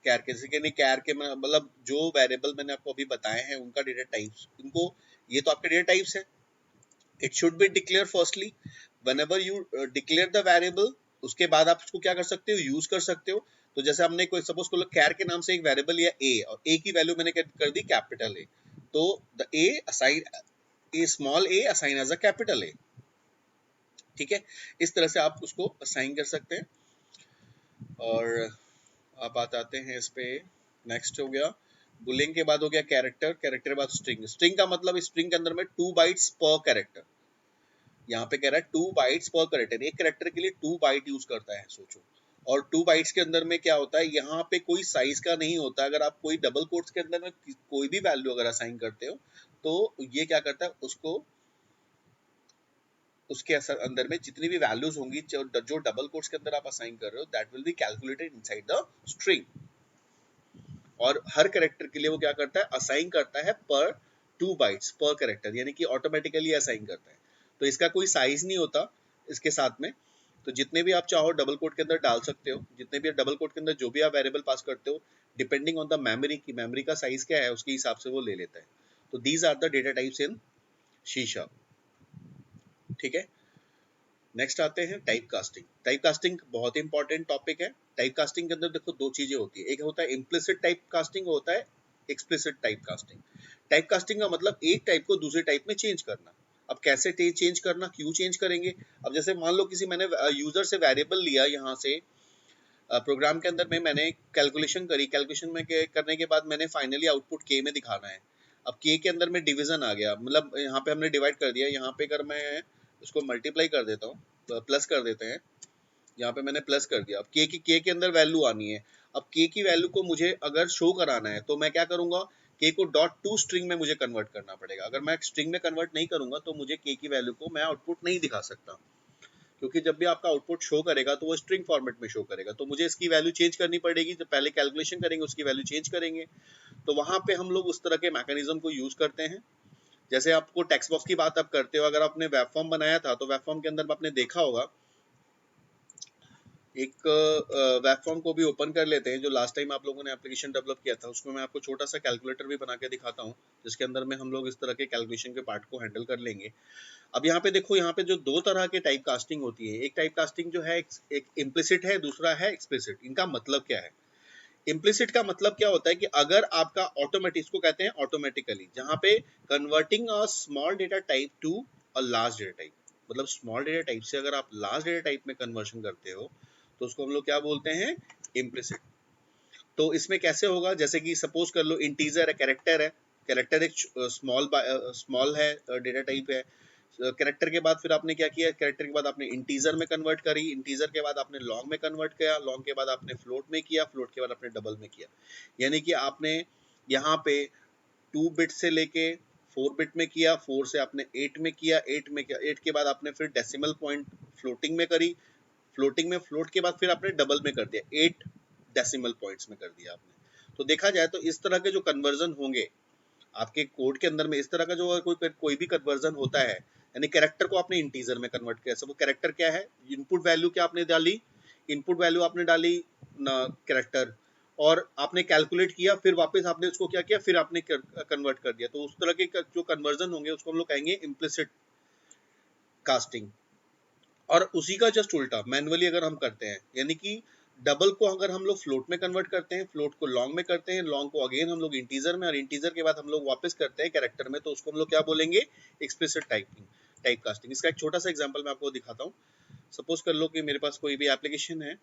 कैर के। जैसे कि कैर के मतलब जो वेरिएबल मैंने आपको अभी बताए हैं उनका डेटा टाइप्स, इनको, ये तो आपके डेटा टाइप्स है। It should be declare firstly whenever you declare the variable, उसके बाद आप उसको क्या कर सकते हो, यूज कर सकते हो। तो जैसे हमने कोई सपोज को कैर के नाम से एक वेरिएबल लिया ए, और ए की वैल्यू मैंने कर दी कैपिटल ए, तो the A assign A small A assign as a capital A, ठीक है। इस तरह से आप उसको असाइन कर सकते हैं। और अब बात आते हैं इस पे, नेक्स्ट हो गया बुलिंग के बाद हो गया कैरेक्टर, कैरेक्टर के बाद स्ट्रिंग। स्ट्रिंग का मतलब स्ट्रिंग के अंदर में 2 बाइट्स पर कैरेक्टर, यहाँ पे कह रहा है 2 बाइट्स पर कैरेक्टर, एक कैरेक्टर के लिए 2 बाइट यूज करता है, सोचो। और 2 बाइट्स के अंदर में क्या होता है, यहाँ पे कोई साइज का नहीं होता। अगर आप कोई डबल कोट्स के अंदर में कोई भी वैल्यू अगर असाइन करते हो तो ये क्या करता है, उसको उसके अंदर में जितनी भी वैल्यूज होंगी जो डबल कोट्स के अंदर आप असाइन कर रहे हो, that will be calculated inside the string. और हर कैरेक्टर के लिए वो क्या करता है, असाइन करता है पर 2 बाइट्स पर कैरेक्टर, यानी कि ऑटोमेटिकली असाइन करता है। तो इसका कोई साइज नहीं होता इसके साथ में। तो जितने भी आप चाहो डबल कोट के अंदर डाल सकते हो, जितने भी डबल कोट के अंदर जो भी आप वेरिएबल पास करते हो, डिपेंडिंग ऑन द मेमोरी की मेमोरी का साइज क्या है उसके हिसाब से वो ले लेता है। तो these are the data types in C sharp, ठीक है। नेक्स्ट आते हैं टाइप कास्टिंग। टाइप कास्टिंग बहुत ही इंपॉर्टेंट टॉपिक है। टाइप कास्टिंग के अंदर देखो 2 चीजें होती है, एक होता है इम्प्लिसिट टाइप कास्टिंग, होता है explicit type casting. Type casting का मतलब एक टाइप को दूसरे टाइप में चेंज करना। अब कैसे चेंज करना, क्यों चेंज करेंगे, अब जैसे मान लो किसी मैंने यूजर से वेरिएबल लिया, यहाँ से प्रोग्राम के अंदर में मैंने कैलकुलेशन करी, कैलकुलेशन में करने के बाद मैंने फाइनली आउटपुट के में दिखाना है। अब के के अंदर में डिवीजन आ गया, मतलब यहाँ पे हमने डिवाइड कर दिया, यहाँ पे अगर मैं उसको मल्टीप्लाई कर देता हूँ, प्लस कर देते हैं, यहाँ पे मैंने प्लस कर दिया। अब के अंदर वैल्यू आनी है। अब के की वैल्यू को मुझे अगर शो कराना है तो मैं क्या करूंगा, के को डॉट टू स्ट्रिंग में मुझे कन्वर्ट करना पड़ेगा। अगर मैं स्ट्रिंग में कन्वर्ट नहीं करूंगा तो मुझे के की वैल्यू को मैं आउटपुट नहीं दिखा सकता, क्योंकि जब भी आपका आउटपुट शो करेगा तो वो स्ट्रिंग फॉर्मेट में शो करेगा। तो मुझे इसकी वैल्यू चेंज करनी पड़ेगी, जब पहले कैलकुलेशन करेंगे उसकी वैल्यू चेंज करेंगे। तो वहां पे हम लोग उस तरह के मैकेनिज्म को यूज करते हैं। जैसे आपको टेक्स्ट बॉक्स की बात आप करते हो, अगर आपने वेब फॉर्म बनाया था तो वेब फॉर्म के अंदर आपने देखा होगा, एक वेब फॉर्म को भी ओपन कर लेते हैं। जो लास्ट टाइम आप लोगों ने एप्लीकेशन डेवलप किया था उसमें मैं आपको छोटा सा कैलकुलेटर भी बना के दिखाता हूँ, जिसके अंदर में हम लोग इस तरह के कैलकुलेशन के पार्ट को हैंडल कर लेंगे। अब यहाँ पे देखो, यहाँ पे जो 2 तरह के टाइप कास्टिंग होती है, एक टाइप कास्टिंग जो है एक इम्प्लिसिट है, दूसरा है एक्सप्लिसिट। इनका मतलब क्या है, इम्प्लिसिट का मतलब क्या होता है कि अगर आपका ऑटोमेटिक, इसको कहते हैं ऑटोमेटिकली, जहाँ पे converting a small data type to a large data type, मतलब स्मॉल डेटा टाइप से अगर आप लार्ज डेटा टाइप में कन्वर्शन करते हो तो उसको हम लोग क्या बोलते हैं, इम्प्लिसिट। तो इसमें कैसे होगा, जैसे कि सपोज कर लो इंटीजर है, कैरेक्टर है, कैरेक्टर एक स्मॉल है, डेटा टाइप है, कैरेक्टर के बाद फिर आपने क्या किया, कैरेक्टर के बाद आपने इंटीजर में कन्वर्ट करी, इंटीजर के बाद आपने लॉन्ग में कन्वर्ट किया, लॉन्ग के बाद आपने फ्लोट में किया, फ्लोट के बाद आपने डबल में किया। यानी कि आपने यहाँ पे 2 बिट से लेके 4 बिट में किया, 4 से आपने 8 में किया, 8 में किया, 8 के बाद आपने फिर डेसिमल पॉइंट फ्लोटिंग में करी, फ्लोटिंग में फ्लोट के बाद फिर आपने डबल में कर दिया, 8 डेसिमल पॉइंट्स में कर दिया आपने। तो देखा जाए तो इस तरह के जो कन्वर्जन होंगे आपके कोड के अंदर में, इस तरह का जो कोई भी कन्वर्जन होता है, यानी कैरेक्टर को आपने इंटीजर में कन्वर्ट किया। सब कैरेक्टर क्या है, इनपुट वैल्यू क्या आपने डाली, इनपुट वैल्यू आपने डाली कैरेक्टर, और आपने कैलकुलेट किया, फिर वापस आपने उसको क्या किया, फिर आपने कन्वर्ट कर दिया। तो उस तरह के जो कन्वर्जन होंगे उसको हम लोग कहेंगे इम्प्लिसिट कास्टिंग। और उसी का जस्ट उल्टा मैनुअली अगर हम करते हैं, यानी कि डबल को अगर हम लोग फ्लोट में कन्वर्ट करते हैं, फ्लोट को लॉन्ग में करते हैं, लॉन्ग को अगेन हम लोग इंटीजर में, और इंटीजर के बाद हम लोग वापस करते हैं कैरेक्टर में, तो उसको हम लोग क्या बोलेंगे, एक्सप्लिसिट टाइपिंग, टाइप कास्टिंग। इसका एक छोटा सा एग्जांपल मैं आपको दिखाता हूँ। सपोज कर लो कि मेरे पास कोई भी एप्लीकेशन है,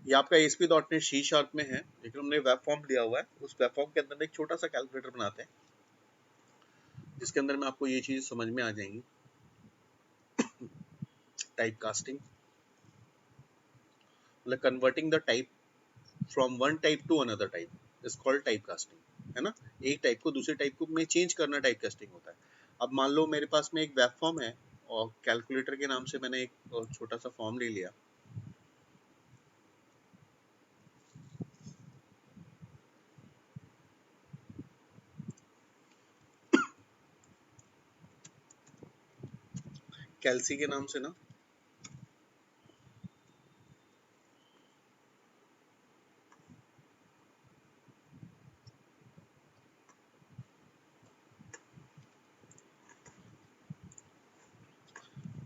ये आपका ASP.NET C# में है, लेकिन हमने वेब फॉर्म लिया हुआ है। उस वेब फॉर्म के अंदर एक छोटा सा कैलकुलेटर बनाते हैं, जिसके अंदर में आपको ये चीज समझ में आ जाएंगी। टाइप कास्टिंग मतलब converting the type from one type to another type is called type casting, है ना। एक टाइप को दूसरे टाइप को में चेंज करना टाइप कास्टिंग होता है। अब मान लो मेरे पास में एक वेब फॉर्म है, और कैलकुलेटर के नाम से मैंने एक छोटा सा फॉर्म ले लिया। कैल्सी के नाम से ना,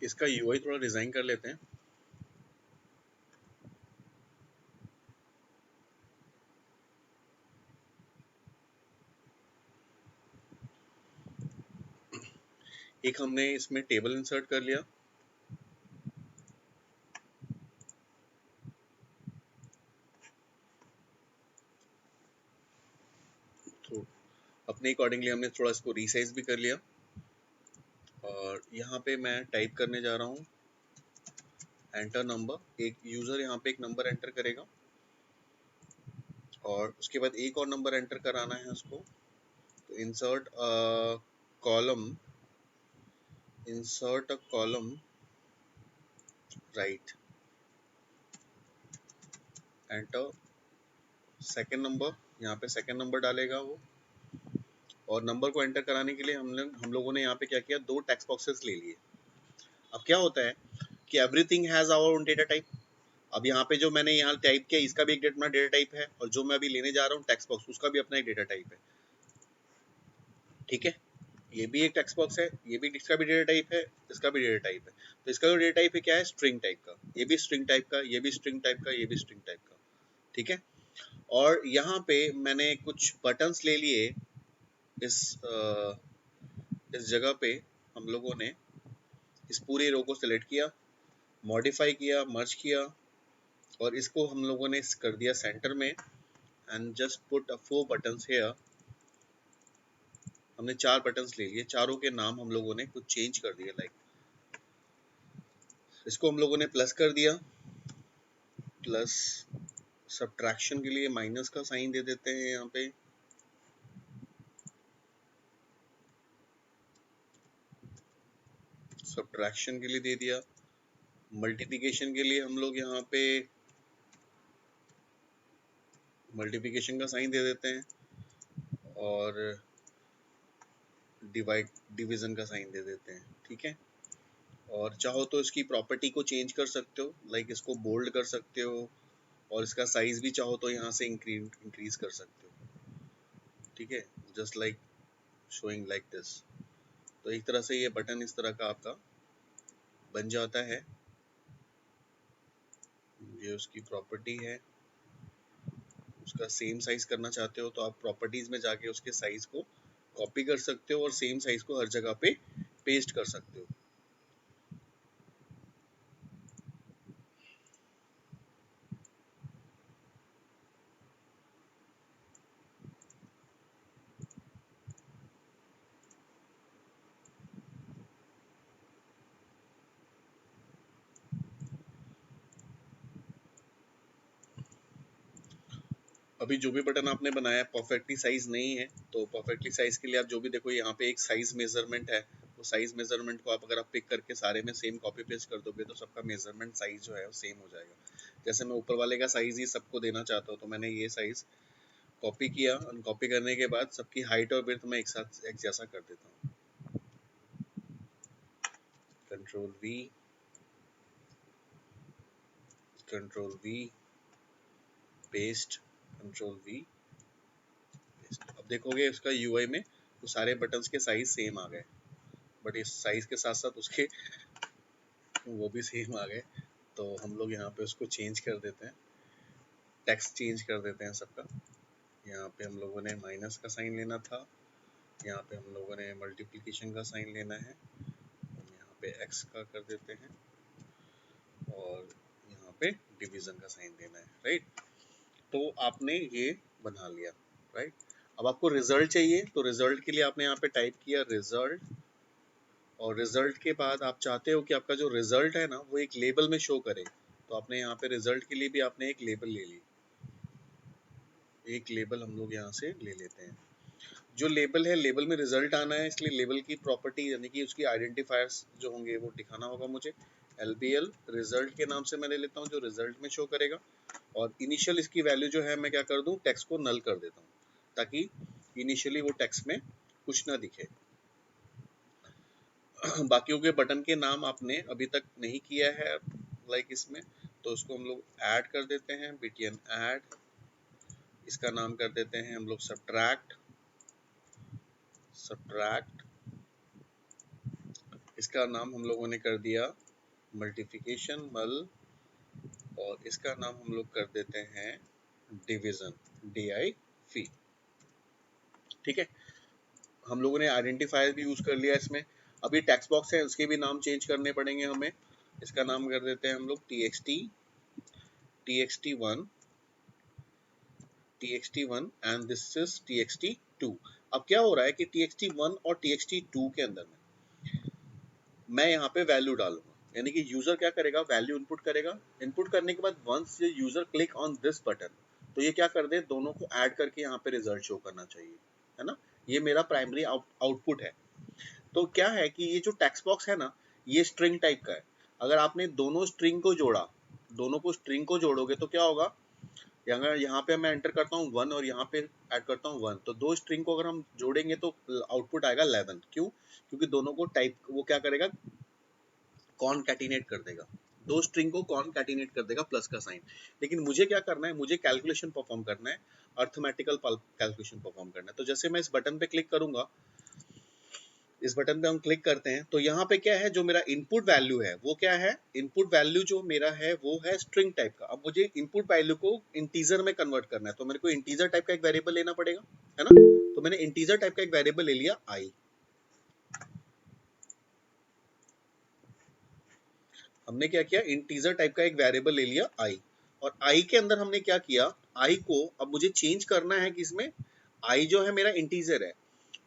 इसका यूआई थोड़ा डिजाइन कर लेते हैं। एक हमने इसमें टेबल इंसर्ट कर लिया, तो अपने अकॉर्डिंगली हमने थोड़ा इसको रीसाइज भी कर लिया। और यहाँ पे मैं टाइप करने जा रहा हूँ एंटर नंबर। एक यूजर यहाँ पे एक नंबर एंटर करेगा, और उसके बाद एक और नंबर एंटर कराना है उसको। तो column insert a column right, enter second number, यहाँ पे सेकंड नंबर डालेगा वो। और नंबर को एंटर कराने के लिए हम लोगों ने यहाँ पे क्या किया, 2 टेक्स्ट बॉक्सेस ले लिए। अब क्या होता है कि everything has our own data type. अब यहाँ पे जो मैंने यहाँ टाइप किया, इसका भी एक अपना डेटा टाइप है, और जो मैं अभी लेने जा रहा हूँ टेक्स्ट बॉक्स, उसका भी अपना एक डेटा टाइप है, ठीक है। ये भी एक टेक्स्ट बॉक्स है, ये भी, इसका भी डेटा टाइप है, इसका भी डेटा टाइप है। तो इसका जो डेटा टाइप है क्या है, स्ट्रिंग टाइप का, ये भी स्ट्रिंग टाइप का, ये भी स्ट्रिंग टाइप का, ये भी स्ट्रिंग टाइप का, ठीक है। और यहाँ पे मैंने कुछ बटन्स ले लिए। इस इस जगह पे हम लोगों ने इस पूरे रो को सिलेक्ट किया, मॉडिफाई किया, मर्ज किया, और इसको हम लोगों ने कर दिया सेंटर में, and just put 4 buttons here. हमने 4 बटन्स ले लिए, चारों के नाम हम लोगों ने कुछ चेंज कर दिए, लाइक इसको हम लोगों ने प्लस कर दिया, प्लस सब्ट्रैक्शन के लिए माइनस का साइन दे देते हैं यहाँ पे, सब्ट्रैक्शन के लिए दे दिया। मल्टीप्लिकेशन के लिए हम लोग यहाँ पे मल्टीप्लिकेशन का साइन दे देते हैं, और डिवीजन का साइन दे देते हैं, ठीक है। और चाहो तो इसकी प्रॉपर्टी को चेंज कर सकते हो, लाइक इसको बोल्ड कर सकते हो, और इसका साइज भी चाहो तो यहाँ से इंक्रीज कर सकते हो, ठीक है, just like showing like this. तो एक तरह से ये बटन इस तरह का आपका बन जाता है। ये उसकी प्रॉपर्टी है। उसका सेम साइज करना चाहते हो तो आप प्रॉपर्टीज में जाके उसके साइज को कॉपी कर सकते हो, और सेम साइज को हर जगह पे पेस्ट कर सकते हो। अभी जो भी बटन आपने बनाया परफेक्टली साइज नहीं है, तो परफेक्टली साइज के लिए आप जो भी देखो यहाँ पे एक साइज मेजरमेंट है, वो साइज मेजरमेंट को आप अगर आप पिक करके सारे में सेम कॉपी पेस्ट कर दोगे तो सबका मेजरमेंट साइज जो है वो सेम हो जाएगा। जैसे मैं ऊपर वाले का साइज ही सबको देना चाहता हूँ, तो मैंने ये साइज कॉपी किया, कॉपी करने के बाद सबकी हाइट और विड्थ मैं एक साथ एक जैसा कर देता हूँ। Control we, control we, paste, control we, paste. अब देखोगे उसका यूआई में तो सारे बटन्स के साइज सेम आ गए, बट इस साइज के साथ साथ उसके वो भी सेम आ गए। तो हम लोग यहाँ पे उसको चेंज कर देते हैं, टेक्स्ट चेंज कर देते हैं सबका। यहाँ पे हम लोगों ने माइनस का साइन लेना था, यहाँ पे हम लोगों ने मल्टीप्लिकेशन का साइन लेना है, हम यहाँ पे एक्स का कर देते हैं, और यहाँ पे डिवीजन का साइन देना है, राइट। तो आपने ये बना लिया, राइट। अब आपको रिजल्ट चाहिए, तो रिजल्ट के लिए आपने यहाँ पे टाइप किया रिजल्ट, और रिजल्ट के बाद आप चाहते हो कि आपका जो रिजल्ट है ना वो एक लेबल में शो करे, तो आपने यहाँ पे रिजल्ट के लिए भी आपने एक लेबल ले ली। एक लेबल हम लोग यहाँ से ले लेते हैं। जो लेबल है, लेबल में रिजल्ट आना है, इसलिए लेबल की प्रॉपर्टी यानी कि उसकी आइडेंटिफायर्स जो होंगे वो दिखाना होगा मुझे। LBL रिजल्ट के नाम से मैं ले लेता हूँ, जो रिजल्ट में शो करेगा। और इनिशियल इसकी वैल्यू जो है मैं क्या कर दूं, टेक्स्ट को नल कर देता हूँ, ताकि इनिशियली वो टेक्स्ट में कुछ ना दिखे। बाकियों के बटन के नाम आपने अभी तक नहीं किया है लाइक इसमें, तो उसको हम लोग ऐड कर देते हैं, BTN ऐड। इसका नाम कर देते हैं हम लोग सब्ट्रैक्ट, सब्ट्रैक्ट। इसका नाम हम लोगों ने कर दिया मल्टीप्लिकेशन, मल। और इसका नाम हम लोग कर देते हैं डिवीजन, DIV। ठीक है, हम लोगों ने आइडेंटिफायर भी यूज कर लिया इसमें। अभी टेक्स्ट बॉक्स है, उसके भी नाम चेंज करने पड़ेंगे हमें। इसका नाम कर देते हैं हम लोग TXT1, TXT1 and this is TXT2। अब क्या हो रहा है कि TXT1 और TXT2 के अंदर में मैं यहाँ पे वैल्यू डालूंगा, यानी कि यूजर क्या करेगा, वैल्यू इनपुट करेगा। इनपुट करने के बाद वंस ये user click on this button, तो ये क्या कर दे, दोनों को ऐड करके यहाँ पे रिजल्ट शो करना चाहिए, है ना। ये मेरा प्राइमरी आउटपुट है। तो क्या है कि ये जो टेक्स्ट बॉक्स है ना, ये स्ट्रिंग टाइप का है। अगर आपने दोनों स्ट्रिंग को जोड़ा, दोनों को स्ट्रिंग को जोड़ोगे तो क्या होगा, अगर यहाँ पे मैं एंटर करता हूँ 1 और यहाँ पे ऐड करता हूँ 1, तो दो स्ट्रिंग को अगर हम जोड़ेंगे तो आउटपुट आएगा 11। क्यों? क्योंकि दोनों को टाइप वो क्या करेगा, कॉनकैटिनेट कर देगा, दो स्ट्रिंग को कॉनकैटिनेट कर देगा प्लस का साइन। लेकिन मुझे क्या करना है, मुझे कैलकुलेशन परफॉर्म करना है, अर्थमेटिकल कैलकुलेशन परफॉर्म करना है। तो जैसे मैं इस बटन पे क्लिक करूंगा, इस बटन पे हम क्लिक करते हैं, तो यहाँ पे क्या है, जो मेरा इनपुट वैल्यू है वो क्या है, इनपुट वैल्यू जो मेरा है वो है स्ट्रिंग टाइप का। अब मुझे इनपुट वैल्यू को इंटीजर में कन्वर्ट करना है, तो मेरे को इंटीजर टाइप का एक वेरिएबल लेना पड़ेगा, है ना। तो मैंने इंटीजर टाइप का एक वेरिएबल ले लिया i। हमने क्या किया, इंटीजर टाइप का एक वेरिएबल ले लिया i, और i के अंदर हमने क्या किया, i को अब मुझे चेंज करना है किसमें, i जो है मेरा इंटीजर है,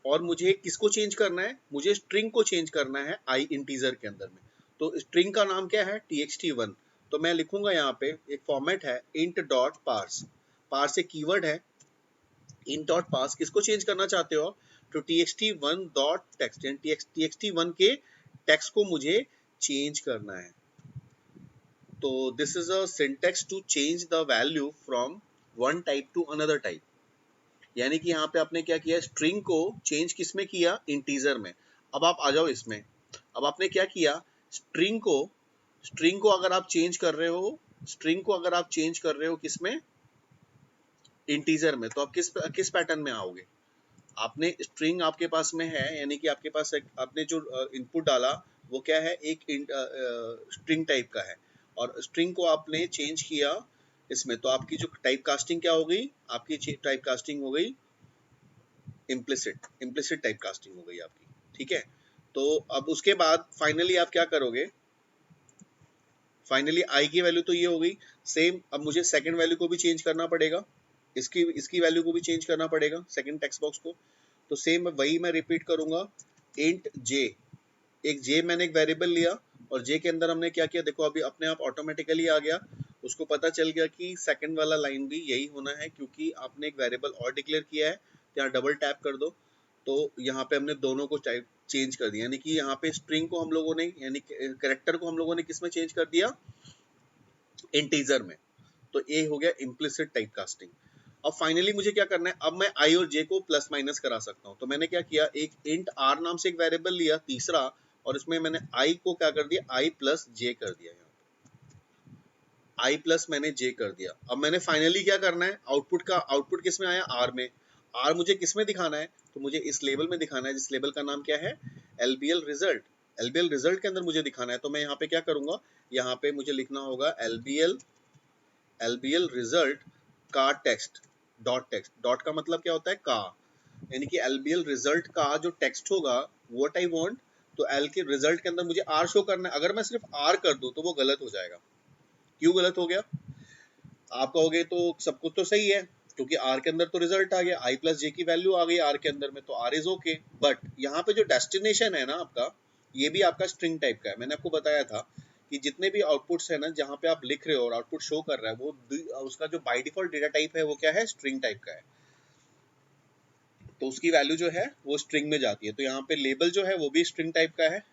और मुझे किसको चेंज करना है, मुझे स्ट्रिंग को चेंज करना है i इंटीजर के अंदर में। तो स्ट्रिंग का नाम क्या है, TXT1। तो मैं लिखूंगा यहाँ पे एक फॉर्मेट है int डॉट पार्स, पार्स एक कीवर्ड है, int डॉट पार्स किसको चेंज करना चाहते हो, तो TXT1 डॉट टेक्स्ट, यानी TXT1 के टेक्स्ट को मुझे चेंज करना है। तो this is a syntax to change the value from one type to another type, यानी कि यहाँ पे आपने क्या किया, स्ट्रिंग को चेंज किस में किया, इंटीजर में। अब आप आ जाओ इसमें, अब आपने क्या किया, स्ट्रिंग को अगर आप चेंज कर रहे हो, स्ट्रिंग को अगर आप चेंज कर रहे हो किसमें, इंटीजर में, तो आप किस पैटर्न में आओगे, आपने स्ट्रिंग आपके पास में है, यानी कि आपके पास एक आपने जो इनपुट डाला वो क्या है, एक स्ट्रिंग टाइप का है, और स्ट्रिंग को आपने चेंज किया इसमें, तो आपकी जो टाइप कास्टिंग क्या हो गई, आपकी टाइप कास्टिंग हो गई इम्प्लिसिट टाइप कास्टिंग हो गई आपकी। ठीक है, तो अब उसके बाद फाइनली आप क्या करोगे, फाइनली आई की वैल्यू तो ये हो गई सेम। अब मुझे सेकंड वैल्यू को भी चेंज करना पड़ेगा, इसकी वैल्यू को भी चेंज करना पड़ेगा, सेकंड टेक्स्ट बॉक्स को। तो सेम वही मैं रिपीट करूंगा, इंट जे, एक जे मैंने एक वेरिएबल लिया, और जे के अंदर हमने क्या किया, देखो अभी अपने आप ऑटोमेटिकली आ गया, उसको पता चल गया कि सेकंड वाला लाइन भी यही होना है, क्योंकि आपने एक वेरिएबल और डिक्लेयर किया है, तो यहाँ डबल टैप कर दो, तो यहाँ पे हमने दोनों को टाइप चेंज कर दिया, यानी कि यहाँ पे स्ट्रिंग को हम लोगों ने, यानी कैरेक्टर को हम लोगों ने किस में चेंज कर दिया, इंटीजर में। तो ये हो गया इम्प्लिसिट टाइप कास्टिंग। अब फाइनली मुझे क्या करना है, अब मैं आई और जे को प्लस माइनस करा सकता हूँ। तो मैंने क्या किया, एक इंट आर नाम से एक वेरिएबल लिया तीसरा, और इसमें मैंने आई को क्या कर दिया, आई प्लस जे कर दिया, आई प्लस मैंने जे कर दिया। अब मैंने फाइनली क्या करना है, आउटपुट का आउटपुट किस में आया, आर में। आर मुझे किस में दिखाना है, तो मुझे इस लेबल में दिखाना है, जिस लेबल का नाम क्या है, एलबीएल रिजल्ट। एलबीएल रिजल्ट के अंदर मुझे दिखाना है, तो मैं यहाँ पे क्या करूंगा, यहाँ पे मुझे लिखना होगा एलबीएल रिजल्ट का टेक्स्ट, डॉट टेक्स्ट। डॉट का मतलब क्या होता है, का, यानी कि एलबीएल रिजल्ट का जो टेक्स्ट होगा, व्हाट आई वांट, तो एल के रिजल्ट के अंदर मुझे आर शो करना है। अगर मैं सिर्फ आर कर दूं तो वो गलत हो जाएगा। क्यों गलत हो गया, आप कहोगे तो सब कुछ तो सही है, क्योंकि आर के अंदर तो रिजल्ट आ गया, आई प्लस जे की वैल्यू आ गई आर के अंदर में, तो आर इज ओके। बट यहाँ पे जो डेस्टिनेशन है ना आपका, ये भी आपका स्ट्रिंग टाइप का है। मैंने आपको बताया था कि जितने भी आउटपुट्स है ना, जहाँ पे आप लिख रहे हो और आउटपुट शो कर रहा है, वो उसका जो बाय डिफॉल्ट डेटा टाइप है वो क्या है, स्ट्रिंग टाइप का है। तो उसकी वैल्यू जो है वो स्ट्रिंग में जाती है। तो यहाँ पे लेबल जो है वो भी स्ट्रिंग टाइप का है।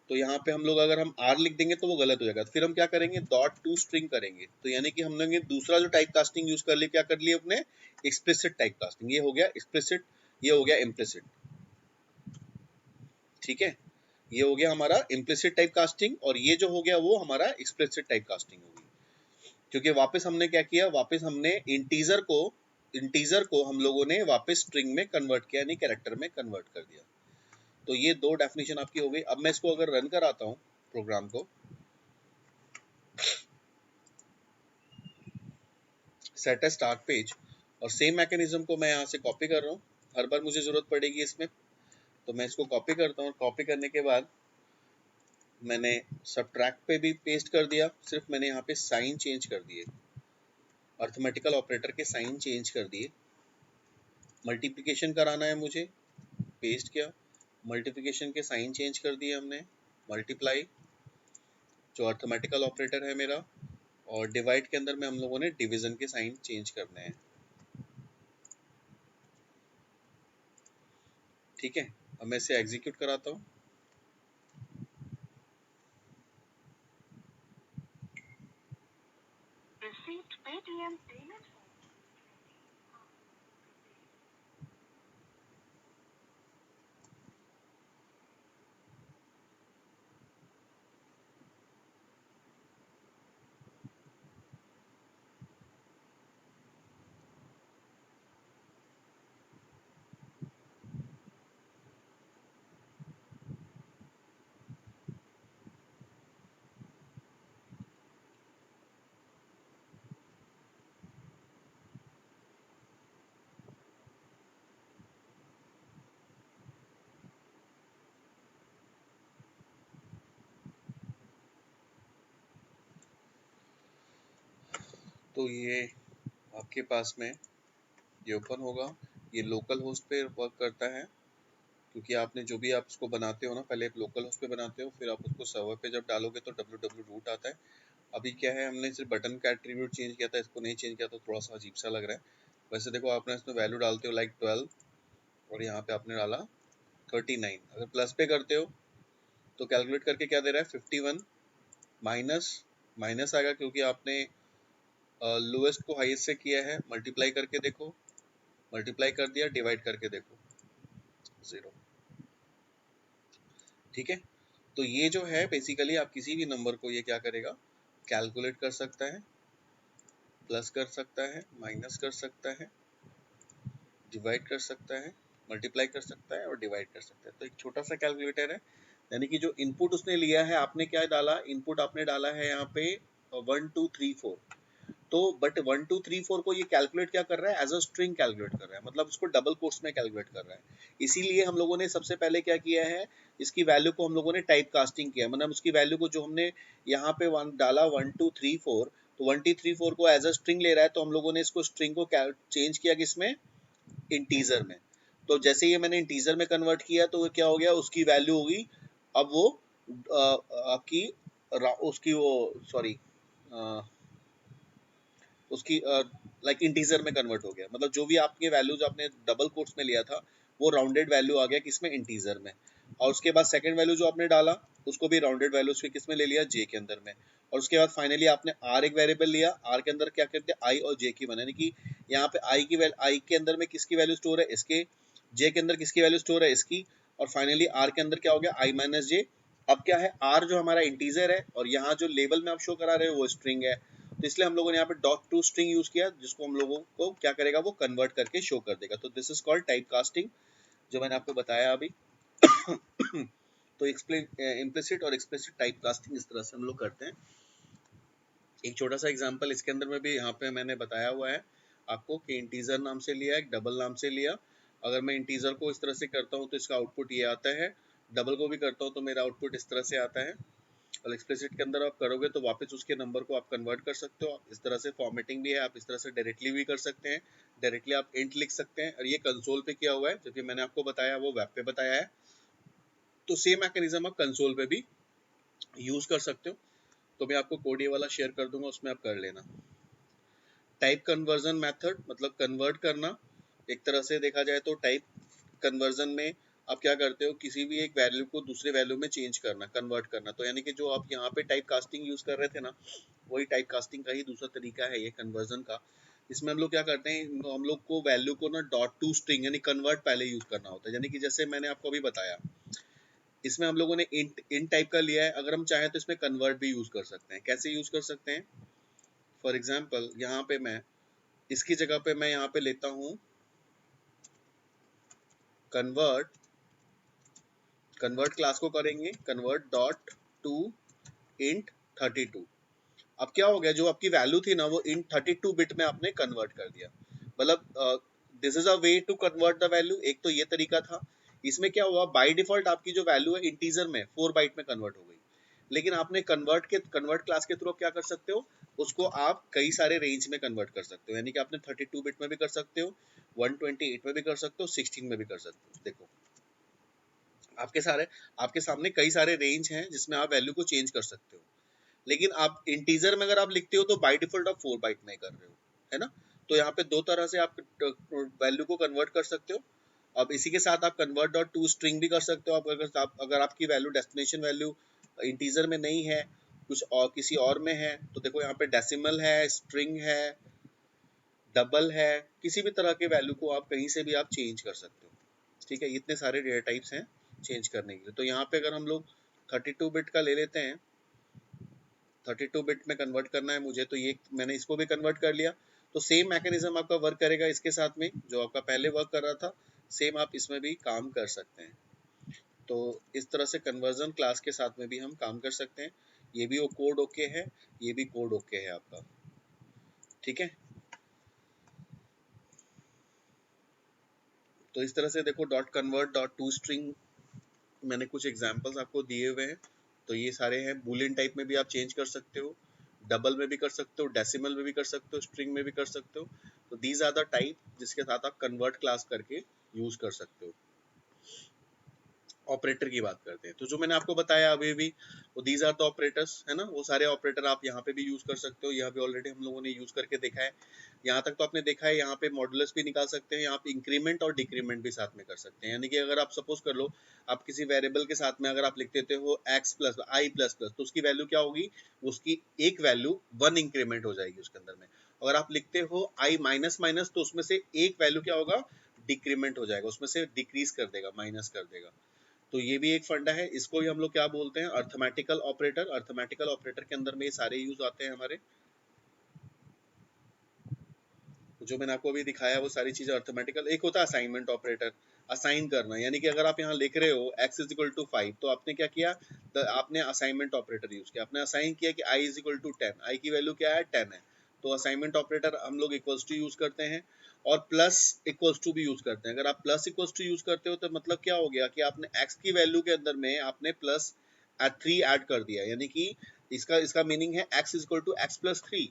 तो यहाँ पे हम लोग अगर हम आर लिख देंगे तो वो गलत हो जाएगा। फिर हम क्या करेंगे, डॉट टू स्ट्रिंग करेंगे। तो यानी कि हम लोग दूसरा जो टाइप कास्टिंग यूज कर लिए, क्या कर लिए अपने, एक्सप्लिसिट टाइप कास्टिंग। ये हो गया एक्सप्लिसिट, ये हो गया इम्प्लिसिट। ठीक है, ये हो गया हमारा इम्प्लिसिट टाइप कास्टिंग, और ये जो हो गया वो हमारा एक्सप्लिसिट टाइप कास्टिंग होगी। क्योंकि वापस हमने क्या किया, वापस हमने इंटीजर को हम लोगों ने वापस स्ट्रिंग में कन्वर्ट किया, यानी कैरेक्टर में कन्वर्ट कर दिया। तो ये दो डेफिनेशन आपकी हो गई। अब मैं इसको अगर रन कराता हूँ प्रोग्राम को, सेट ए स्टार्ट पेज, और सेम मैकेनिज्म को मैं यहाँ से कॉपी कर रहा हूँ, हर बार मुझे जरूरत पड़ेगी इसमें। तो मैं इसको कॉपी करता हूँ, कॉपी करने के बाद मैंने सबट्रैक्ट पे भी पेस्ट कर दिया, सिर्फ मैंने यहाँ पे साइन चेंज कर दिए, अर्थमेटिकल ऑपरेटर के साइन चेंज कर दिए। मल्टीप्लिकेशन कराना है मुझे, पेस्ट किया, मल्टीप्लिकेशन के साइन चेंज कर दिए हमने, मल्टीप्लाई जो अर्थमेटिकल ऑपरेटर है मेरा, और डिवाइड के अंदर में हम लोगों ने डिवीजन के साइन चेंज करने हैं। ठीक है, अब मैं इसे एग्जीक्यूट कराता हूँ। तो ये आपके पास में ये ओपन होगा, ये लोकल होस्ट पे वर्क करता है, क्योंकि आपने जो भी आप उसको बनाते हो ना, पहले आप लोकल होस्ट पे बनाते हो, फिर आप उसको सर्वर पे जब डालोगे तो www रूट आता है। अभी क्या है, हमने सिर्फ बटन का एट्रीब्यूट चेंज किया था, इसको नहीं चेंज किया तो थोड़ा सा अजीब सा लग रहा है। वैसे देखो, आपने इसमें वैल्यू डालते हो लाइक 12, और यहाँ पे आपने डाला 39। अगर प्लस पे करते हो तो कैलकुलेट करके क्या दे रहा है, 51 माइनस माइनस आएगा, क्योंकि आपने लोएस्ट को हाईएस्ट से किया है। मल्टीप्लाई करके देखो, मल्टीप्लाई कर दिया, डिवाइड करके देखो, 0। ठीक है, तो ये जो है बेसिकली आप किसी भी नंबर को ये क्या करेगा, कैलकुलेट कर सकता है, प्लस कर सकता है, माइनस कर सकता है, डिवाइड कर सकता है, मल्टीप्लाई कर सकता है और डिवाइड कर सकता है। तो एक छोटा सा कैलकुलेटर है, यानी कि जो इनपुट उसने लिया है, आपने क्या डाला, इनपुट आपने डाला है यहाँ पे 1 2 3 4। तो बट 1 2 3 4 को ये कैलकुलेट क्या कर रहा है, एज अ स्ट्रिंग कैलकुलेट कर रहा है, मतलब उसको डबल कोट्स में कैलकुलेट कर रहा है। इसीलिए हम लोगों ने सबसे पहले क्या किया है, इसकी वैल्यू को हम लोगों ने टाइप कास्टिंग किया, मतलब उसकी वैल्यू को जो हमने यहाँ पे डाला 1 2 3 4, तो 1 2 3 4 को एज अ स्ट्रिंग ले रहा है, तो हम लोगों ने इसको स्ट्रिंग को चेंज किया किसमें, इंटीजर में। तो जैसे ये मैंने इंटीजर में कन्वर्ट किया तो क्या हो गया, उसकी वैल्यू होगी, अब वो आपकी उसकी वो सॉरी उसकी लाइक इंटीजर में कन्वर्ट हो गया, मतलब जो भी आपके वैल्यूज आपने डबल कोट्स में लिया था वो राउंडेड वैल्यू आ गया किसमें, इंटीजर में। और उसके बाद सेकंड वैल्यू जो आपने डाला उसको भी राउंडेड वैल्यू उसके किसमें ले लिया, जे के अंदर में। और उसके बाद फाइनली आपने आर एक वेरिएबल लिया, आर के अंदर क्या करते हैं, आई और जे की बना, यानी कि यहाँ पे आई के अंदर में किसकी वैल्यू स्टोर है, इसके। जे के अंदर किसकी वैल्यू स्टोर है, इसकी। और फाइनली आर के अंदर क्या हो गया, आई माइनस जे। अब क्या है, आर जो हमारा इंटीजर है और यहाँ जो लेवल में आप शो करा रहे हो वो स्ट्रिंग है, तो इसलिए हम लोगों ने यहाँ पे डॉट टू स्ट्रिंग यूज किया, जिसको हम लोगों को क्या करेगा, वो कन्वर्ट करके शो कर देगा। तो this is called type casting, जो मैंने आपको बताया अभी। तो इम्प्लिसिट और एक्सप्लिसिट टाइप कास्टिंग इस तरह से हम लोग करते हैं। एक छोटा सा एग्जांपल इसके अंदर में भी यहाँ पे मैंने बताया हुआ है आपको कि इंटीजर नाम से लिया, एक डबल नाम से लिया। अगर मैं इंटीजर को इस तरह से करता हूँ तो इसका आउटपुट ये आता है, डबल को भी करता हूँ तो मेरा आउटपुट इस तरह से आता है। और एक्सप्लिसिट के अंदर आप करोगे तो वापस उसके नंबर को आप कन्वर्ट कर सकते हो। इस तरह से फॉर्मेटिंग भी है, आप इस तरह से डायरेक्टली भी कर सकते हैं, डायरेक्टली आप इंट लिख सकते हैं। और ये कंसोल पे किया हुआ है, जबकि मैंने आपको बताया वो वेब पे बताया है। तो सेम मैकेनिज्म आप कंसोल पे भी यूज कर सकते हो। तो मैं आपको कोड ये वाला शेयर कर दूंगा, उसमें आप कर लेना। टाइप कन्वर्जन मेथड मतलब कन्वर्ट करना। एक तरह से देखा जाए तो टाइप कन्वर्जन में आप क्या करते हो, किसी भी एक वैल्यू को दूसरे वैल्यू में चेंज करना, कन्वर्ट करना। तो यानी कि जो आप यहाँ पे टाइप कास्टिंग यूज कर रहे थे ना, वही टाइप कास्टिंग का ही दूसरा तरीका है ये कन्वर्जन का। इसमें हम लोग क्या करते हैं, हम लोग को वैल्यू को ना डॉट टू स्ट्रिंग यानी कन्वर्ट पहले यूज करना होता है। यानी कि जैसे मैंने आपको अभी बताया, इसमें हम लोगों ने इंट टाइप का लिया है, अगर हम चाहें तो इसमें कन्वर्ट भी यूज कर सकते हैं। कैसे यूज कर सकते हैं, फॉर एग्जाम्पल यहाँ पे मैं इसकी जगह पे मैं यहाँ पे लेता हूँ कन्वर्ट, कन्वर्ट क्लास को करेंगे कन्वर्ट डॉट टू इंट 32। अब क्या हो गया, जो आपकी वैल्यू थी ना वो इंट 32 बिट में आपने कन्वर्ट कर दिया। मतलब this is a way to convert the value. एक तो ये तरीका था। इसमें क्या हुआ, बाय डिफॉल्ट आपकी जो वैल्यू है इंटीजर में 4 बाइट में कन्वर्ट हो गई, लेकिन आपने कन्वर्ट क्लास के थ्रू क्या कर सकते हो, उसको आप कई सारे रेंज में कन्वर्ट कर सकते हो। यानी कि आपने 32 बिट में भी कर सकते हो, 128 में भी कर सकते हो, 16 में भी कर सकते हो। देखो आपके सामने कई सारे रेंज हैं जिसमें आप वैल्यू को चेंज कर सकते हो। लेकिन आप इंटीजर में अगर आप लिखते हो तो बाय डिफॉल्ट आप 4 बाइट में कर रहे हो, है ना। तो यहाँ पे दो तरह से आप वैल्यू को कन्वर्ट कर सकते हो। अब इसी के साथ आप कन्वर्ट डॉट टू स्ट्रिंग भी कर सकते हो। अगर आपकी वैल्यू डेस्टिनेशन वैल्यू इंटीजर में नहीं है, कुछ और किसी और में है, तो देखो यहाँ पे डेसिमल है, स्ट्रिंग है, डबल है, किसी भी तरह के वैल्यू को आप कहीं से भी आप चेंज कर सकते हो। ठीक है, इतने सारे डेटा टाइप्स हैं चेंज करने के लिए। तो यहाँ पे अगर हम लोग 32 बिट का ले लेते हैं, 32 बिट में कन्वर्ट करना है मुझे, तो ये मैंने इसको भी कन्वर्ट कर लिया। तो सेम मैकेनिज्म आपका वर्क करेगा इसके साथ में, जो आपका पहले वर्क कर रहा था सेम आप इसमें भी काम कर सकते हैं। तो इस तरह से कन्वर्जन क्लास के साथ में भी हम काम कर सकते हैं। ये भी वो कोड ओके है, ये भी कोड ओके है आपका। ठीक है, तो इस तरह से देखो dot convert dot to string मैंने कुछ एग्जांपल्स आपको दिए हुए हैं। तो ये सारे हैं, बूलियन टाइप में भी आप चेंज कर सकते हो, डबल में भी कर सकते हो, डेसिमल में भी कर सकते हो, स्ट्रिंग में भी कर सकते हो। तो दीज आर द टाइप जिसके साथ आप कन्वर्ट क्लास करके यूज कर सकते हो। ऑपरेटर की बात करते हैं, तो जो मैंने आपको बताया अभी भी, वो दीज आर द ऑपरेटर्स, है ना। वो सारे ऑपरेटर आप यहाँ पे भी यूज कर सकते हो, यहाँ पे ऑलरेडी हम लोगों ने यूज करके देखा है। यहाँ तक तो आपने देखा है, यहाँ पे मॉडुलस भी निकाल सकते हैं, यहाँ पे इंक्रीमेंट और डिक्रीमेंट भी साथ में कर सकते हैं। यानी कि अगर आप सपोज कर लो, आप किसी वेरिएबल के साथ में अगर आप लिख देते हो एक्स प्लस आई प्लस प्लस, तो उसकी वैल्यू क्या होगी, उसकी एक वैल्यू 1 इंक्रीमेंट हो जाएगी उसके अंदर में। अगर आप लिखते हो आई माइनस माइनस, तो उसमें से एक वैल्यू क्या होगा, डिक्रीमेंट हो जाएगा, उसमें से डिक्रीज कर देगा, माइनस कर देगा। तो ये भी एक फंडा है, इसको ही हम लोग क्या बोलते हैं, अर्थमेटिकल ऑपरेटर। अर्थमेटिकल ऑपरेटर के अंदर में ये सारे यूज आते हैं हमारे, जो मैंने आपको अभी दिखाया वो सारी चीजें अर्थमेटिकल। एक होता है असाइनमेंट ऑपरेटर, असाइन करना। यानी कि अगर आप यहाँ लिख रहे हो x इज इक्वल टू 5, तो आपने क्या किया, तो आपने असाइनमेंट ऑपरेटर यूज किया, आपने असाइन किया कि i इज इक्वल टू 10, आई की वैल्यू क्या है, 10 है। तो असाइनमेंट ऑपरेटर हम लोग इक्वल्स टू यूज करते हैं, और प्लस इक्वल्स टू भी यूज करते हैं। अगर आप प्लस इक्वल्स टू यूज करते हो तो मतलब क्या हो गया कि आपने x की वैल्यू के अंदर में आपने प्लस 3 ऐड कर दिया। यानी कि इसका इसका मीनिंग है x is equal to x plus 3।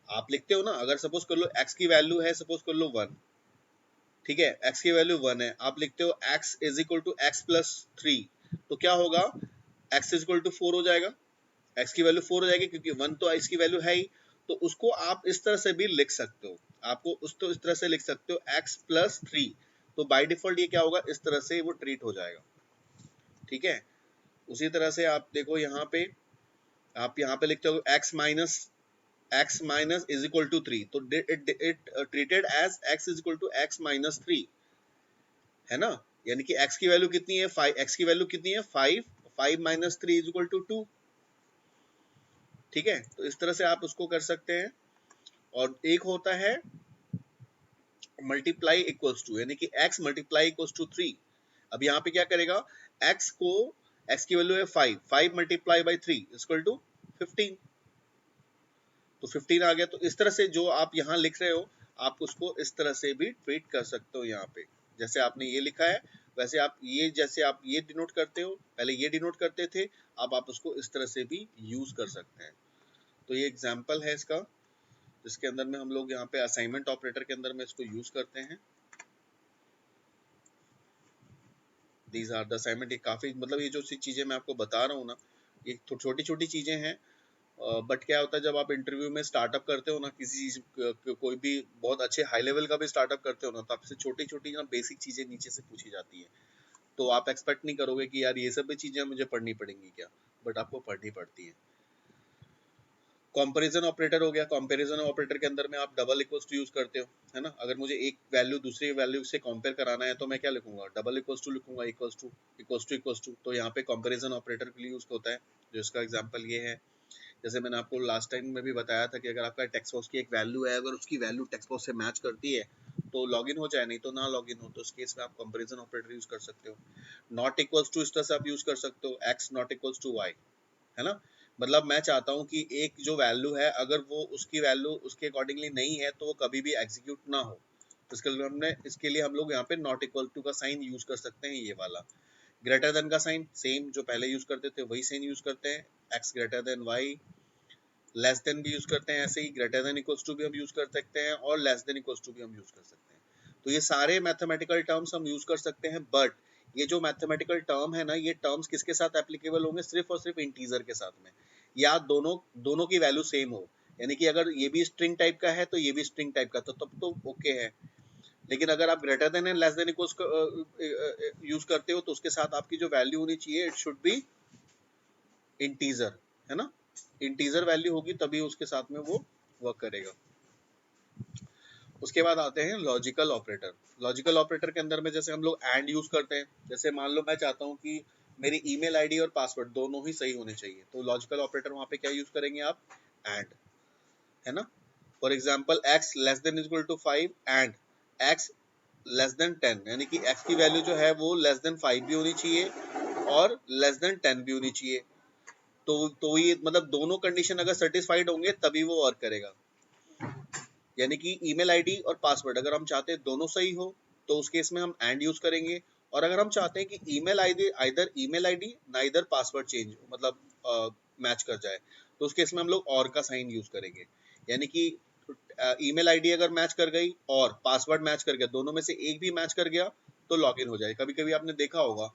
आप लिखते हो ना, अगर सपोज कर लो x की वैल्यू है, सपोज कर लो 1, ठीक है, x की वैल्यू 1 है, आप लिखते हो x is equal to x plus 3, तो क्या होगा, x इज इक्वल टू 4 हो जाएगा। x की वैल्यू 4 हो जाएगी क्योंकि 1 तो x की वैल्यू है ही। तो उसको आप इस तरह से भी लिख सकते हो, आपको इस तरह से लिख सकते हो x प्लस 3, तो बाय डिफॉल्ट ये क्या होगा, इस तरह से वो ट्रीट हो जाएगा। ठीक है, उसी तरह से आप देखो यहाँ पे, आप यहाँ पे लिखते हो x minus is equal to 3, तो it treated as x is equal to x minus 3, है ना। यानी कि x की वैल्यू कितनी है 5, x की वैल्यू कितनी है 5, 5 माइनस 3 इज इक्वल टू 2। ठीक है, तो इस तरह से आप उसको कर सकते हैं। और एक होता है मल्टीप्लाई इक्वल्स टू, यानी कि x मल्टीप्लाई इक्वल्स टू 3। अब यहाँ पे क्या करेगा, x को, x की वैल्यू है 5, 5 मल्टीप्लाई बाई 3 इक्वल टू 15, तो 15 आ गया। तो इस तरह से जो आप यहाँ लिख रहे हो, आप उसको इस तरह से भी ट्रीट कर सकते हो। यहाँ पे जैसे आपने ये लिखा है, वैसे आप ये, जैसे आप ये डिनोट करते हो, पहले ये डिनोट करते थे, अब आप उसको इस तरह से भी यूज कर सकते हैं। तो ये एग्जाम्पल है इसका, जिसके अंदर में हम लोग यहाँ पे असाइनमेंट ऑपरेटर के अंदर में इसको यूज करते हैं। These are the assignment. ये काफी, मतलब ये जो चीजें मैं आपको बता रहा हूँ ना, ये छोटी छोटी चीजें हैं, बट क्या होता है जब आप इंटरव्यू में स्टार्टअप करते हो ना, किसी चीज कोई भी बहुत अच्छे हाई लेवल का भी स्टार्टअप करते हो ना, तो आपसे छोटी छोटी ना बेसिक चीजें नीचे से पूछी जाती है, तो आप एक्सपेक्ट नहीं करोगे कि यार ये सब भी चीजें मुझे पढ़नी पड़ेंगी क्या, बट आपको पढ़नी पड़ती है। कंपैरिजन ऑपरेटर हो गया, कंपैरिजन ऑपरेटर के अंदर में आप डबल इक्वल्स टू यूज करते हो, है ना। अगर मुझे एक वैल्यू दूसरी वैल्यू से कंपेयर कराना है, तो मैं क्या लिखूंगा, डबल इक्वल्स टू लिखूंगा, equals to equals to equals to. तो यहाँ पे कंपैरिजन ऑपरेटर के लिए यूज होता है, जो इसका एग्जांपल ये है। जैसे मैंने आपको लास्ट टाइम में भी बताया था कि अगर आपका टेक्स्ट बॉक्स की एक वैल्यू है, अगर उसकी वैल्यू टेक्स्ट बॉक्स से मैच करती है तो लॉगिन हो जाए, नहीं तो ना लॉगिन हो। तो उस केस में आप कंपैरिजन ऑपरेटर यूज कर सकते हो। नॉट इक्वल्स टू इस तरह से आप यूज कर सकते हो, x not equals to y, है ना। मतलब मैं चाहता हूँ कि एक जो वैल्यू है, अगर वो उसकी वैल्यू उसके अकॉर्डिंगली नहीं है, तो वो कभी भी एग्जीक्यूट ना हो। तो इसके लिए हम लोग यहाँ पे नॉट इक्वल टू का साइन यूज कर सकते हैं, ये वाला। ग्रेटर देन का साइन सेम जो पहले यूज करते थे वही साइन यूज करते हैं, x greater than y। Less than भी यूज करते हैं, ऐसे ही ग्रेटर देन इक्वल्स टू भी हम यूज कर सकते हैं, और लेस देन इक्वल्स टू भी हम यूज कर सकते हैं। तो ये सारे मैथमेटिकल टर्म्स हम यूज कर सकते हैं, बट ये जो मैथमेटिकल टर्म है ना, ये टर्म्स किसके साथ एप्लीकेबल होंगे, सिर्फ और सिर्फ इंटीजर के साथ में, या दोनों दोनों की वैल्यू सेम हो। यानी कि अगर ये भी स्ट्रिंग टाइप का है तो ये भी स्ट्रिंग टाइप का, तो तब तो ओके है। लेकिन अगर आप greater than and less than equals use करते हो, तो उसके साथ आपकी जो वैल्यू होनी चाहिए, इट शुड बी इंटीजर, है ना। इंटीजर वैल्यू होगी तभी उसके साथ में वो वर्क करेगा। उसके बाद आते हैं लॉजिकल ऑपरेटर। लॉजिकल ऑपरेटर के अंदर में जैसे हम लोग एंड यूज करते हैं, जैसे मान लो मैं चाहता हूँ कि मेरी ईमेल आईडी और पासवर्ड दोनों ही सही होने चाहिए, तो लॉजिकल ऑपरेटर वहां पे क्या यूज करेंगे आप, एंड, है ना। For example x less than equal to 5 and x less than 10, यानी कि x की वैल्यू जो है वो लेस देन 5 भी होनी चाहिए और लेस देन 10 भी होनी चाहिए। तो ये मतलब दोनों कंडीशन अगर सेटिस्फाइड होंगे तभी वो वर्क करेगा। यानी कि ईमेल आईडी और पासवर्ड अगर हम चाहते हैं दोनों सही हो, तो उस केस में हम एंड यूज करेंगे। और अगर हम चाहते हैं कि email ID either email ID neither password change, मतलब मैच कर जाए, तो उस केस में हम लोग और का साइन यूज करेंगे। यानी कि ईमेल आईडी अगर मैच कर गई और पासवर्ड मैच कर गया, दोनों में से एक भी मैच कर गया, तो लॉगिन हो जाए। कभी कभी आपने देखा होगा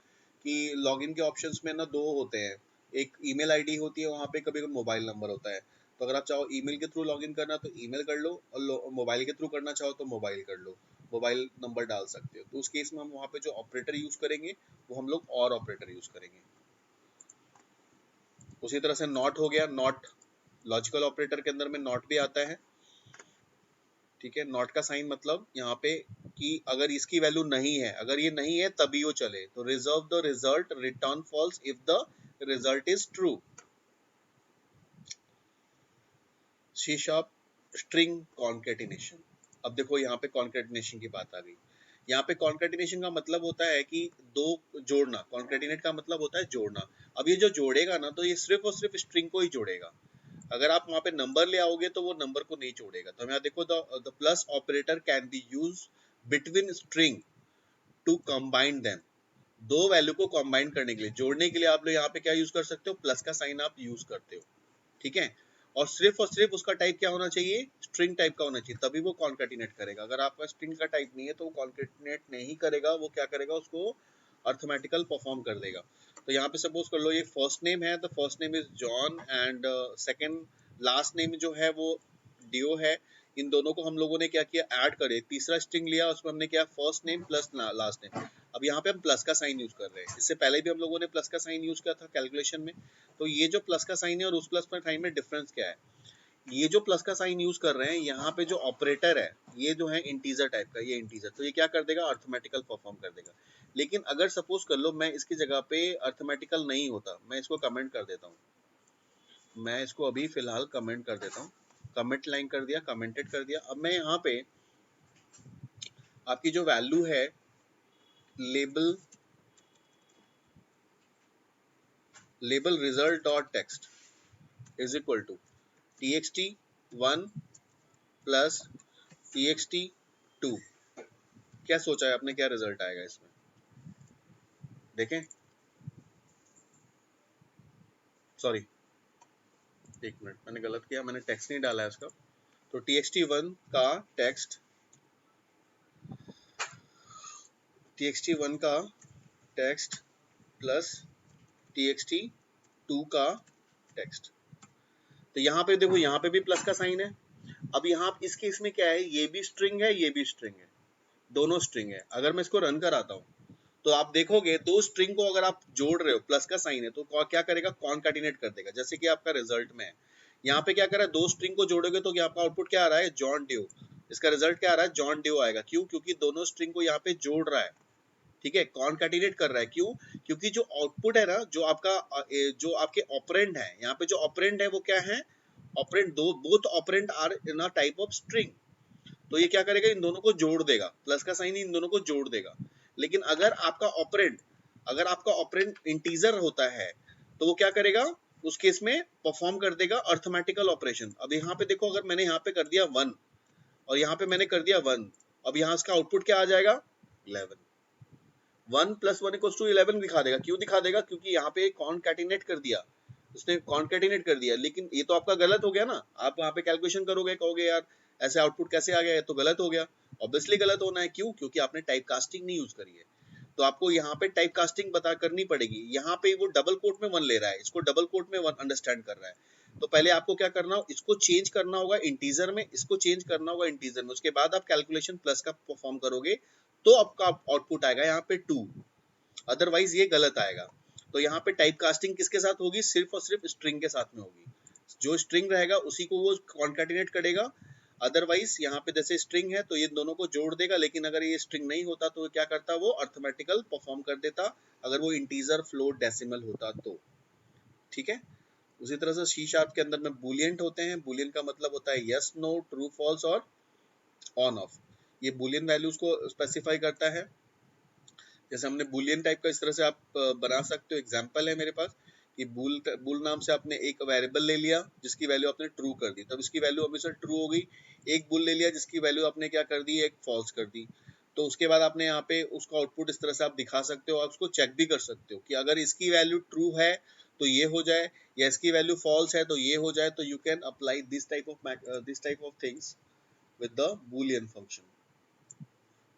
कि लॉगिन के ऑप्शंस में ना दो होते हैं, एक ईमेल आईडी होती है वहाँ पे, कभी कभी मोबाइल नंबर होता है। तो अगर आप चाहो ईमेल के थ्रू लॉगिन करना तो ईमेल कर लो, और मोबाइल के थ्रू करना चाहो तो मोबाइल कर लो, मोबाइल नंबर डाल सकते हो। तो उस केस में हम वहाँ पे जो ऑपरेटर यूज करेंगे वो हम लोग और ऑपरेटर यूज करेंगे। उसी तरह से नॉट हो गया, नॉट लॉजिकल ऑपरेटर के अंदर में नॉट भी आता है। ठीक है, नॉट का साइन मतलब यहाँ पे कि अगर इसकी वैल्यू नहीं है, अगर ये नहीं है तभी वो चले, तो reserve the result, return false if the result is true. C sharp string concatenation. अब देखो यहाँ पे कॉन्केटिनेशन की बात आ गई। यहाँ पे कॉन्केटिनेशन का मतलब होता है कि दो जोड़ना, कॉन्केटिनेट का मतलब होता है जोड़ना। अब ये जो जोड़ेगा ना, तो ये सिर्फ और सिर्फ स्ट्रिंग को ही जोड़ेगा। अगर आप वहां पे नंबर ले आओगे तो वो नंबर को नहीं जोड़ेगा। तो यहाँ देखो, the plus operator can be use between string to combine them. दो वैल्यू को कंबाइन करने के लिए, जोड़ने के लिए आप लोग यहाँ पे क्या यूज कर सकते हो, प्लस का साइन आप यूज करते हो। ठीक है, और सिर्फ उसका टाइप क्या होना चाहिए, स्ट्रिंग टाइप का होना चाहिए, तभी वो कॉन्केटिनेट करेगा। अगर आपका स्ट्रिंग का टाइप नहीं है तो वो कॉन्केटिनेट नहीं करेगा, वो क्या करेगा, उसको अर्थमेटिकल परफॉर्म कर देगा। तो यहाँ पे सपोज कर लो ये फर्स्ट नेम है, तो first name is John, and second last name जो है वो डियो है, इन दोनों को हम लोगों ने क्या किया, ऐड करे, तीसरा स्ट्रिंग लिया, उसमें हमने क्या first name plus last name. अब यहाँ पे हम प्लस का साइन यूज कर रहे हैं, इससे पहले भी हम लोगों ने प्लस का साइन यूज किया था कैलकुलेशन में। तो ये जो प्लस का साइन है और उस प्लस का साइन में डिफरेंस क्या है, ये जो प्लस का साइन यूज कर रहे हैं यहाँ पे जो ऑपरेटर है ये जो है इंटीजर टाइप का, ये इंटीजर, तो ये क्या कर देगा, अर्थमेटिकल परफॉर्म कर देगा। लेकिन अगर सपोज कर लो मैं इसकी जगह पे अर्थमेटिकल नहीं होता, मैं इसको कमेंट कर देता हूँ, मैं इसको अभी फिलहाल कमेंट कर देता हूँ, कमेंट लाइन कर दिया, कमेंटेड कर दिया। अब मैं यहाँ पे आपकी जो वैल्यू है label result dot text is equal to txt1 plus txt2, क्या सोचा है आपने, क्या रिजल्ट आएगा इसमें, देखें। सॉरी, एक मिनट, मैंने गलत किया, मैंने टेक्स्ट नहीं डाला है इसका। तो txt1 का टेक्स्ट, txt1 का टेक्स्ट प्लस txt2 का टेक्स्ट। तो यहाँ पे देखो, यहाँ पे भी प्लस का साइन है। अब यहाँ इस केस में क्या है, ये भी स्ट्रिंग है, ये भी स्ट्रिंग है, दोनों स्ट्रिंग है। अगर मैं इसको रन कराता हूँ तो आप देखोगे दो स्ट्रिंग को अगर आप जोड़ रहे हो, प्लस का साइन है, तो क्या करेगा, कॉन्कैटिनेट कर देगा, जैसे कि आपका रिजल्ट में है। यहाँ पे क्या कर रहा है, दो स्ट्रिंग को जोड़ोगे तो आपका आउटपुट क्या आ रहा है, जॉन ड्यू। इसका रिजल्ट क्या आ रहा है, जॉन ड्यू आएगा। क्यों, क्योंकि दोनों स्ट्रिंग को यहाँ पे जोड़ रहा है, ठीक है, कॉन्कैटिनेट कर रहा है। क्यों, क्योंकि जो आउटपुट है ना, जो आपका जो आपके ऑपरेंड है, यहाँ पे जो ऑपरेंड है वो क्या है, ऑपरेंड, दो both operand are in a type of string. तो ये क्या करेगा, इन दोनों को जोड़ देगा, प्लस का साइन इन दोनों को जोड़ देगा। लेकिन अगर आपका ऑपरेंड इंटीजर होता है तो वो क्या करेगा, उस केस में परफॉर्म कर देगा अर्थमेटिकल ऑपरेशन। अब यहाँ पे देखो, अगर मैंने यहाँ पे कर दिया 1 और यहाँ पे मैंने कर दिया 1, अब यहाँ इसका आउटपुट क्या आ जाएगा, 11। 1 + 1 = 11 दिखा देगा। क्यों दिखा देगा, क्योंकि यहाँ पे कॉन्कैटिनेट कर दिया, उसने कॉन्कैटिनेट कर दिया। लेकिन ये तो आपका गलत हो गया ना, आप वहाँ पे कैलकुलेशन करोगे, कहोगे यार ऐसे आउटपुट कैसे आ गया, ये तो गलत हो गया। ऑब्वियसली गलत होना है। क्यों, क्योंकि आपने टाइप कास्टिंग नहीं यूज करी है। तो आपको यहाँ पे टाइप कास्टिंग पता करनी पड़ेगी। यहाँ पे वो डबल कोट में 1 ले रहा है, इसको डबल कोट में 1 अंडरस्टैंड कर रहा है। तो पहले आपको क्या करना हो, इसको चेंज करना होगा इंटीजर में, इसको चेंज करना होगा इंटीजर में, उसके बाद आप कैलकुलेशन प्लस का परफॉर्म करोगे तो आपका आउटपुट आएगा यहाँ पे 2, अदरवाइज ये गलत आएगा। तो यहाँ पे टाइप कास्टिंग किसके साथ होगी, सिर्फ और सिर्फ स्ट्रिंग के साथ में होगी। जो स्ट्रिंग रहेगा उसी को वो कॉन्कैटिनेट करेगा। अदरवाइज यहाँ पे जैसे स्ट्रिंग है तो ये दोनों को जोड़ देगा, लेकिन अगर ये स्ट्रिंग नहीं होता तो क्या करता, वो अर्थमेटिकल परफॉर्म कर देता, अगर वो इंटीजर, फ्लोट, डेसिमल होता तो। ठीक है, उसी तरह से सी शार्प के अंदर में बूलियन होते हैं। बूलियन का मतलब होता है यस, नो, ट्रू, फॉल्स और ऑन, ऑफ। ये बूलियन वैल्यूज को स्पेसिफाई करता है। जैसे हमने बूलियन टाइप का इस तरह से आप बना सकते हो। एग्जांपल है मेरे पास कि बूल नाम से आपने एक वेरिएबल ले लिया जिसकी वैल्यू आपने ट्रू कर दी, तब इसकी वैल्यू हमेशा ट्रू हो गई। एक बूल ले लिया जिसकी वैल्यू आपने क्या कर दी, एक फॉल्स कर दी। तो उसके बाद आपने यहाँ पे उसका आउटपुट इस तरह से आप दिखा सकते हो, आप उसको चेक भी कर सकते हो कि अगर इसकी वैल्यू ट्रू है तो ये हो जाए, या इसकी वैल्यू फॉल्स है तो ये हो जाए। तो you can apply this type of things with the Boolean function.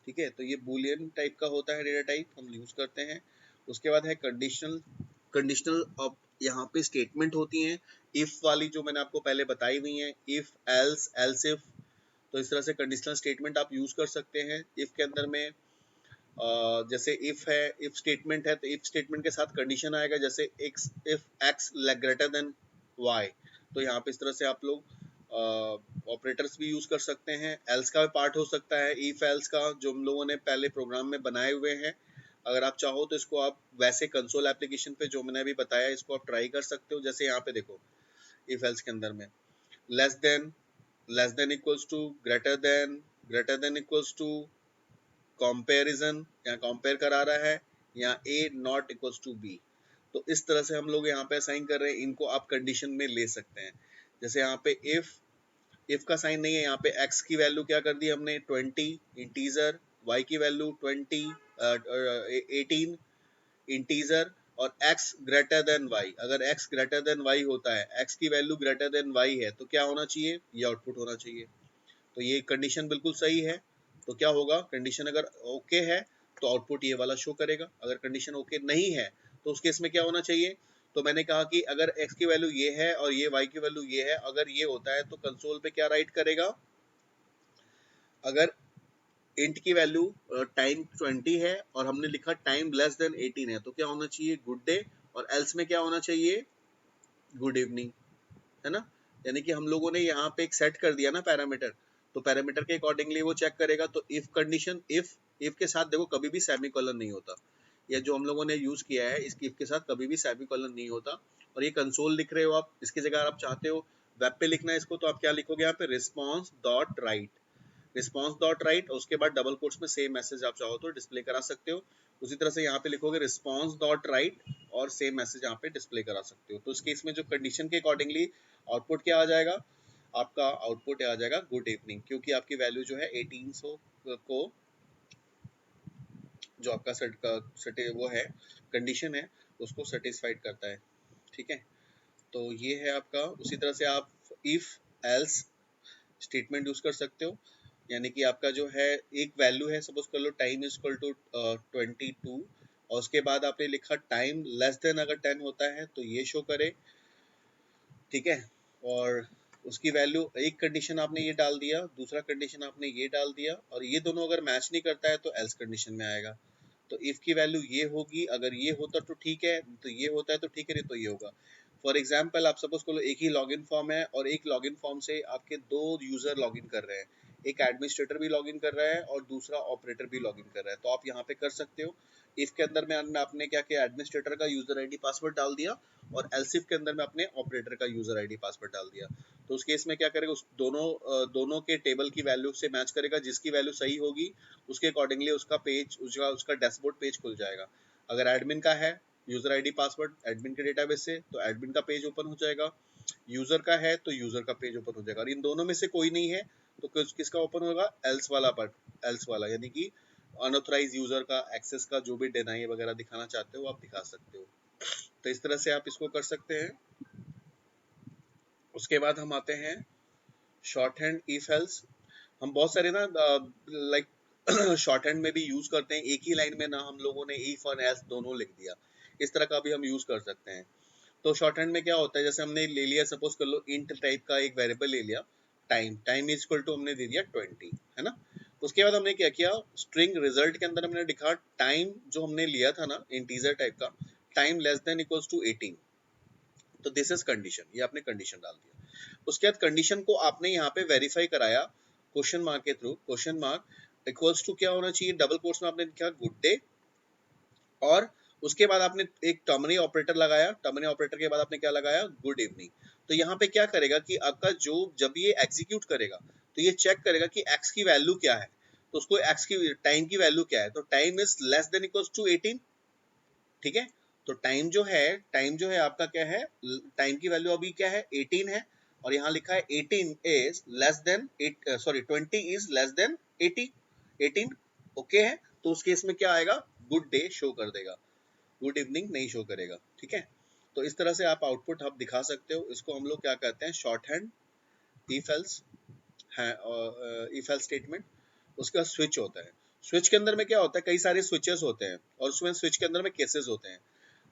ठीक है, तो ये बूलियन टाइप का होता है डेटा टाइप, हम यूज करते हैं। उसके बाद है कंडीशनल अब यहाँ पे स्टेटमेंट होती हैं, इफ वाली जो मैंने आपको पहले बताई हुई हैं, इफ, एल्स, एल्स इफ। तो इस तरह से कंडीशनल स्टेटमेंट आप यूज कर सकते हैं। इफ के अंदर में जैसे इफ है, इफ स्टेटमेंट है तो इफ स्टेटमेंट के साथ कंडीशन आएगा, जैसे if x greater than y. तो यहाँ पे इस तरह से आप लोग ऑपरेटर्स भी यूज कर सकते हैं। एल्स का पार्ट हो सकता है, इफ एल्स का, जो हम लोगों ने पहले प्रोग्राम में बनाए हुए हैं। अगर आप चाहो तो इसको आप वैसे कंसोल एप्लीकेशन पे जो मैंने अभी बताया इसको आप ट्राई कर सकते हो। जैसे यहाँ पे देखो, इफ एल्स के अंदर में less than equals to, greater than equals to, comparison, यहाँ कंपेयर करा रहा है, यहाँ a not equals to b। तो इस तरह से हम लोग यहाँ पे असाइन कर रहे हैं, इनको आप कंडीशन में ले सकते हैं। जैसे यहाँ पे इफ का साइन नहीं है, यहाँ पे x की वैल्यू क्या कर दी हमने 20 इंटीजर, y की वैल्यू 18 इंटीजर, और x ग्रेटर देन y। अगर x ग्रेटर देन y होता है, x की वैल्यू ग्रेटर देन y है, तो क्या होना चाहिए, ये आउटपुट होना चाहिए। तो ये कंडीशन बिल्कुल सही है। तो क्या होगा, कंडीशन अगर ओके है तो आउटपुट ये वाला शो करेगा। अगर कंडीशन ओके नहीं है तो उस केस में क्या होना चाहिए, तो मैंने कहा कि अगर x की वैल्यू ये है और ये y की वैल्यू ये है, अगर ये होता है तो कंसोल पे क्या राइट करेगा, अगर इंट की वैल्यू टाइम 20 है और हमने लिखा टाइम लेस देन 18 है, तो क्या होना चाहिए, गुड डे, और एल्स में क्या होना चाहिए, गुड इवनिंग, है ना। यानी कि हम लोगों ने यहाँ पे एक सेट कर दिया ना पैरामीटर, तो पैरामीटर के अकॉर्डिंगली वो चेक करेगा। तो इफ कंडीशन, इफ के साथ देखो कभी भी सेमीकोलन नहीं होता, या जो हम लोगों ने यूज किया है इस इफ के साथ कभी भी सेमीकोलन नहीं होता। और ये कंसोल लिख रहे हो आप, इसकी जगह आप चाहते हो वेब पे लिखना है इसको, तो आप क्या लिखोगे यहाँ पे, response dot right, response dot right, उसके बाद डबल कोट्स में सेम मैसेज आप चाहो तो डिस्प्ले करा सकते हो। उसी तरह से यहाँ पे लिखोगे रिस्पॉन्स डॉट राइट और सेम मैसेज यहाँ पे डिस्प्ले करा सकते हो। तो इस केस में जो कंडीशन के अकॉर्डिंगली आउटपुट क्या आ जाएगा, आपका आउटपुट आ जाएगा गुड इवनिंग, क्योंकि आपकी वैल्यू जो है 1800 को, जो आपका वो है कंडीशन है, उसको सेटिस्फाइड करता है। ठीक है, तो ये है आपका। उसी तरह से आप इफ एल्स स्टेटमेंट यूज कर सकते हो, यानी कि आपका जो है एक वैल्यू है, सपोज कर लो टाइम इज इक्वल टू 22, और उसके बाद आपने लिखा टाइम लेस देन अगर 10 होता है तो ये शो करे। ठीक है, और उसकी वैल्यू, एक कंडीशन आपने ये डाल दिया, दूसरा कंडीशन आपने ये डाल दिया, और ये दोनों अगर मैच नहीं करता है तो एल्स कंडीशन में आएगा। तो इफ की वैल्यू ये होगी, अगर ये होता तो ठीक है, तो ये होता है तो ठीक है, नहीं तो ये होगा। फॉर एग्जाम्पल आप सपोज करो एक ही लॉगिन फॉर्म है और एक लॉगिन फॉर्म से आपके दो यूजर लॉगिन कर रहे हैं, एक एडमिनिस्ट्रेटर भी लॉगिन कर रहा है और दूसरा ऑपरेटर भी लॉगिन कर रहा है, तो आप यहाँ पे कर सकते हो। इफ के अंदर में आपने क्या किया, एडमिनिस्ट्रेटर का यूजर आईडी पासवर्ड डाल दिया, और एल्सिफ के अंदर में अपने ऑपरेटर का यूजर आईडी पासवर्ड डाल दिया। तो उस केस में क्या करेगा, उस दोनों के टेबल की वैल्यू से मैच करेगा, जिसकी वैल्यू सही होगी उसके अकॉर्डिंगली उसका पेज, उसका डैशबोर्ड पेज खुल जाएगा। अगर एडमिन का है यूजर आईडी पासवर्ड एडमिन के डेटाबेस से, तो एडमिन का पेज ओपन हो जाएगा, यूजर का है तो यूजर का पेज ओपन हो जाएगा, और इन दोनों में से कोई नहीं है तो किसका ओपन होगा, एल्स वाला पार्ट, एल्स वाला, यानी कि अनऑथराइज यूजर का एक्सेस का जो भी डिनाई वगैरह दिखाना चाहते हो आप दिखा सकते हो। तो इस तरह से आप इसको कर सकते हैं। उसके बाद हम आते हैं शॉर्ट हैंड इफ एल्स। हम बहुत सारे ना लाइक शॉर्ट हैंड में भी यूज करते हैं, एक ही लाइन में ना हम लोगों ने इफ और एल्स दोनों लिख दिया, इस तरह का भी हम यूज कर सकते हैं। तो शॉर्ट हैंड में क्या होता है, जैसे हमने ले लिया, सपोज कर लो इंट टाइप का एक वेरिएबल ले लिया, टाइम इज इक्वल टू हमने दे दिया 20, है ना। उसके बाद हमने क्या किया, स्ट्रिंग रिजल्ट के अंदर हमने लिखा टाइम जो हमने लिया था ना इंटीजर टाइप का, time less than equals to 18, तो दिस इज कंडीशन, ये आपने कंडीशन डाल दिया। उसके बाद कंडीशन को आपने यहाँ पे वेरीफाई कराया क्वेश्चन मार्क के थ्रू, क्वेश्चन मार्क इक्वल्स टू क्या होना चाहिए, डबल कोट्स में आपने लिखा गुड डे, और उसके बाद आपने एक टर्मिनी ऑपरेटर लगाया, टर्मिनी ऑपरेटर के बाद आपने क्या लगाया, गुड इवनिंग। तो यहाँ पे क्या करेगा कि आपका जो जब ये एग्जीक्यूट करेगा तो ये चेक करेगा कि x की वैल्यू क्या है, तो उसको x की टाइम की वैल्यू क्या है, तो time is less than equals to 18। ठीक है, तो टाइम जो है आपका क्या है, टाइम की वैल्यू अभी क्या है 18 है, और यहाँ लिखा है 18 is less then 20 is less then 80, 18 okay है। तो उस केस में क्या आएगा, गुड डे शो कर देगा, गुड इवनिंग नहीं शो करेगा। ठीक है, तो इस तरह से आप आउटपुट आप दिखा सकते हो। इसको हम लोग क्या कहते हैं, शॉर्ट हैंड इफ एल्स है, इफ एल्स स्टेटमेंट। उसका स्विच होता है, स्विच के अंदर में क्या होता है, कई सारे स्विचेस होते हैं और उसमें स्विच के अंदर में केसेस होते हैं।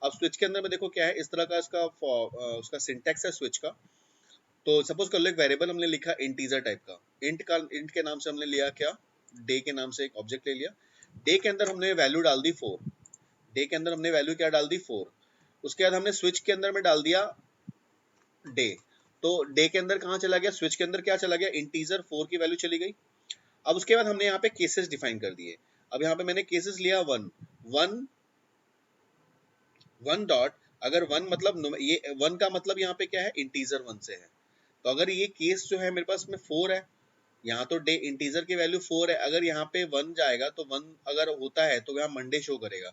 अब स्विच के अंदर में देखो क्या है, इस तरह का उसका सिंटैक्स है स्विच का। तो सपोज कर लो एक वेरिएबल हमने लिखा इंटीजर टाइप का, इंट के नाम से हमने लिया क्या, डे के नाम से एक ऑब्जेक्ट ले लिया, डे के अंदर हमने वैल्यू डाल दी 4, डे के अंदर हमने वैल्यू क्या डाल दी 4। उसके बाद हमने स्विच के अंदर में डाल दिया डे, तो डे के अंदर कहाँ चला गया, स्विच के अंदर क्या चला गया, इंटीजर 4 की वैल्यू चली गई। अब उसके बाद हमने यहाँ पे केसेस डिफाइन कर दिए। अब यहाँ पे मैंने केसेस लिया वन डॉट, अगर वन मतलब ये वन का मतलब यहाँ पे क्या है, इंटीजर 1 से है, तो अगर ये केस जो है मेरे पास में 4 है, यहाँ तो डे इंटीजर की वैल्यू 4 है, अगर यहाँ पे 1 जाएगा तो 1 अगर होता है तो यहाँ मंडे शो करेगा,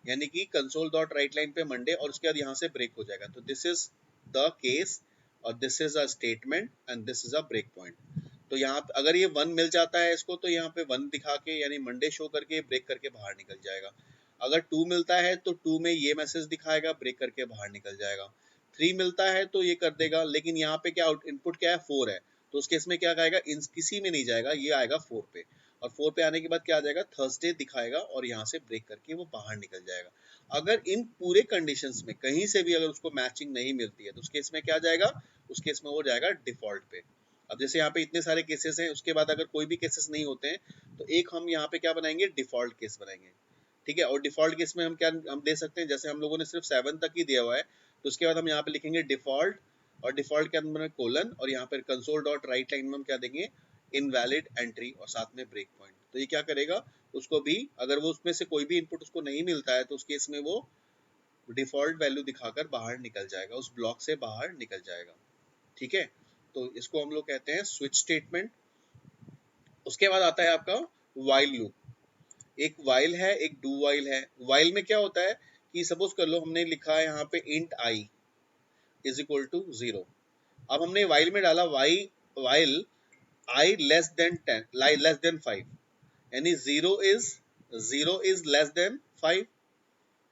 यानी कि कंसोल डॉट राइट लाइन पे मंडे, और उसके बाद यहाँ से ब्रेक हो जाएगा। तो दिस इज द केस और this is a statement and this is a break point. तो यहाँ अगर ये 1 मिल जाता है इसको, तो यहाँ पे 1 दिखा के यानी मंडे शो करके ब्रेक करके बाहर निकल जाएगा। अगर 2 मिलता है तो 2 में ये मैसेज दिखाएगा, ब्रेक करके बाहर निकल जाएगा। 3 मिलता है तो ये कर देगा, लेकिन यहाँ पे क्या इनपुट क्या है, 4 है, तो उस केस में क्या आएगा, इन किसी में नहीं जाएगा, ये आएगा 4 पे, और 4 पे आने के बाद क्या आ जाएगा, थर्सडे दिखाएगा और यहाँ से ब्रेक करके वो बाहर निकल जाएगा। अगर इन पूरे कंडीशंस में कहीं से भी अगर उसको मैचिंग नहीं मिलती है तो उस केस में क्या जाएगा, उस केस में वो जाएगा डिफॉल्ट पे। अब जैसे यहाँ पे इतने सारे केसेस हैं, उसके बाद अगर कोई भी केसेस नहीं होते हैं तो एक हम यहाँ पे क्या बनाएंगे, डिफॉल्ट केस बनाएंगे। ठीक है, और डिफॉल्ट केस में हम क्या हम दे सकते हैं, जैसे हम लोगों ने सिर्फ 7 तक ही दिया हुआ है तो उसके बाद हम यहाँ पे लिखेंगे डिफॉल्ट, और डिफॉल्ट के अंदर में कोलन, और यहाँ पर कंसोल डॉट राइट लाइन में हम क्या देंगे, इनवैलिड एंट्री, और साथ में ब्रेक पॉइंट। तो ये क्या करेगा, उसको भी अगर वो उसमें से कोई भी इनपुट उसको नहीं मिलता है तो उस केस में वो डिफॉल्ट वैल्यू दिखाकर बाहर निकल जाएगा, उस ब्लॉक से बाहर निकल जाएगा। ठीक है, तो इसको हम लोग कहते हैं स्विच स्टेटमेंट। उसके बाद आता है आपका वाइल लूप। एक वाइल है, एक डू वाइल है। वाइल में क्या होता है कि सपोज कर लो हमने लिखा है यहाँ पे int i is equal to 0। अब हमने वाइल में डाला while i less than 10 less than 5, यानी 0 इज लेस देन 5,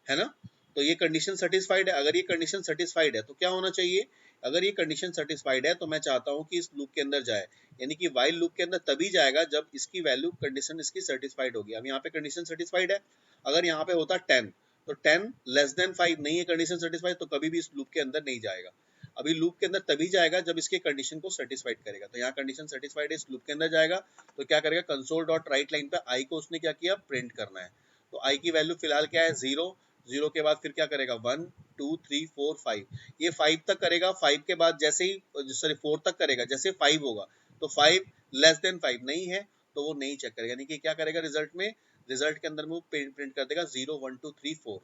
है ना। तो ये कंडीशन सेटिस्फाइड है। अगर ये कंडीशन सेटिस्फाइड है तो क्या होना चाहिए, अगर ये कंडीशन सेटिस्फाइड है तो मैं चाहता हूं कि इस लूप के अंदर जाए, यानी कि वाइल लूप के अंदर तभी जाएगा जब इसकी वैल्यू कंडीशन इसकी सेटिस्फाइड होगी। अब यहाँ पे कंडीशन सेटिस्फाइड है, अगर यहाँ पे होता 10 तो 10 लेस देन 5 नहीं है कंडीशन सेटिस्फाइड, तो कभी भी इस लूप के अंदर नहीं जाएगा। अभी लूप के अंदर तभी जाएगा जब इसके कंडीशन को सेटिस्फाइड करेगा। तो यहाँ कंडीशन सेटिस्फाइड है, इस लूप के अंदर जाएगा तो क्या करेगा, कंसोल डॉट राइट लाइन पे आई को उसने क्या किया, प्रिंट करना है। तो आई की वैल्यू फिलहाल क्या है, 0। 0 के बाद फिर क्या करेगा, 1 2 3 4 5, ये 5 तक करेगा। 5 के बाद जैसे ही सॉरी 4 तक करेगा, जैसे 5 होगा तो 5 लेस देन 5 नहीं है तो वो नहीं चेक करेगा, यानी कि क्या करेगा, रिजल्ट के अंदर में वो प्रिंट कर देगा 0 1 2 3 4,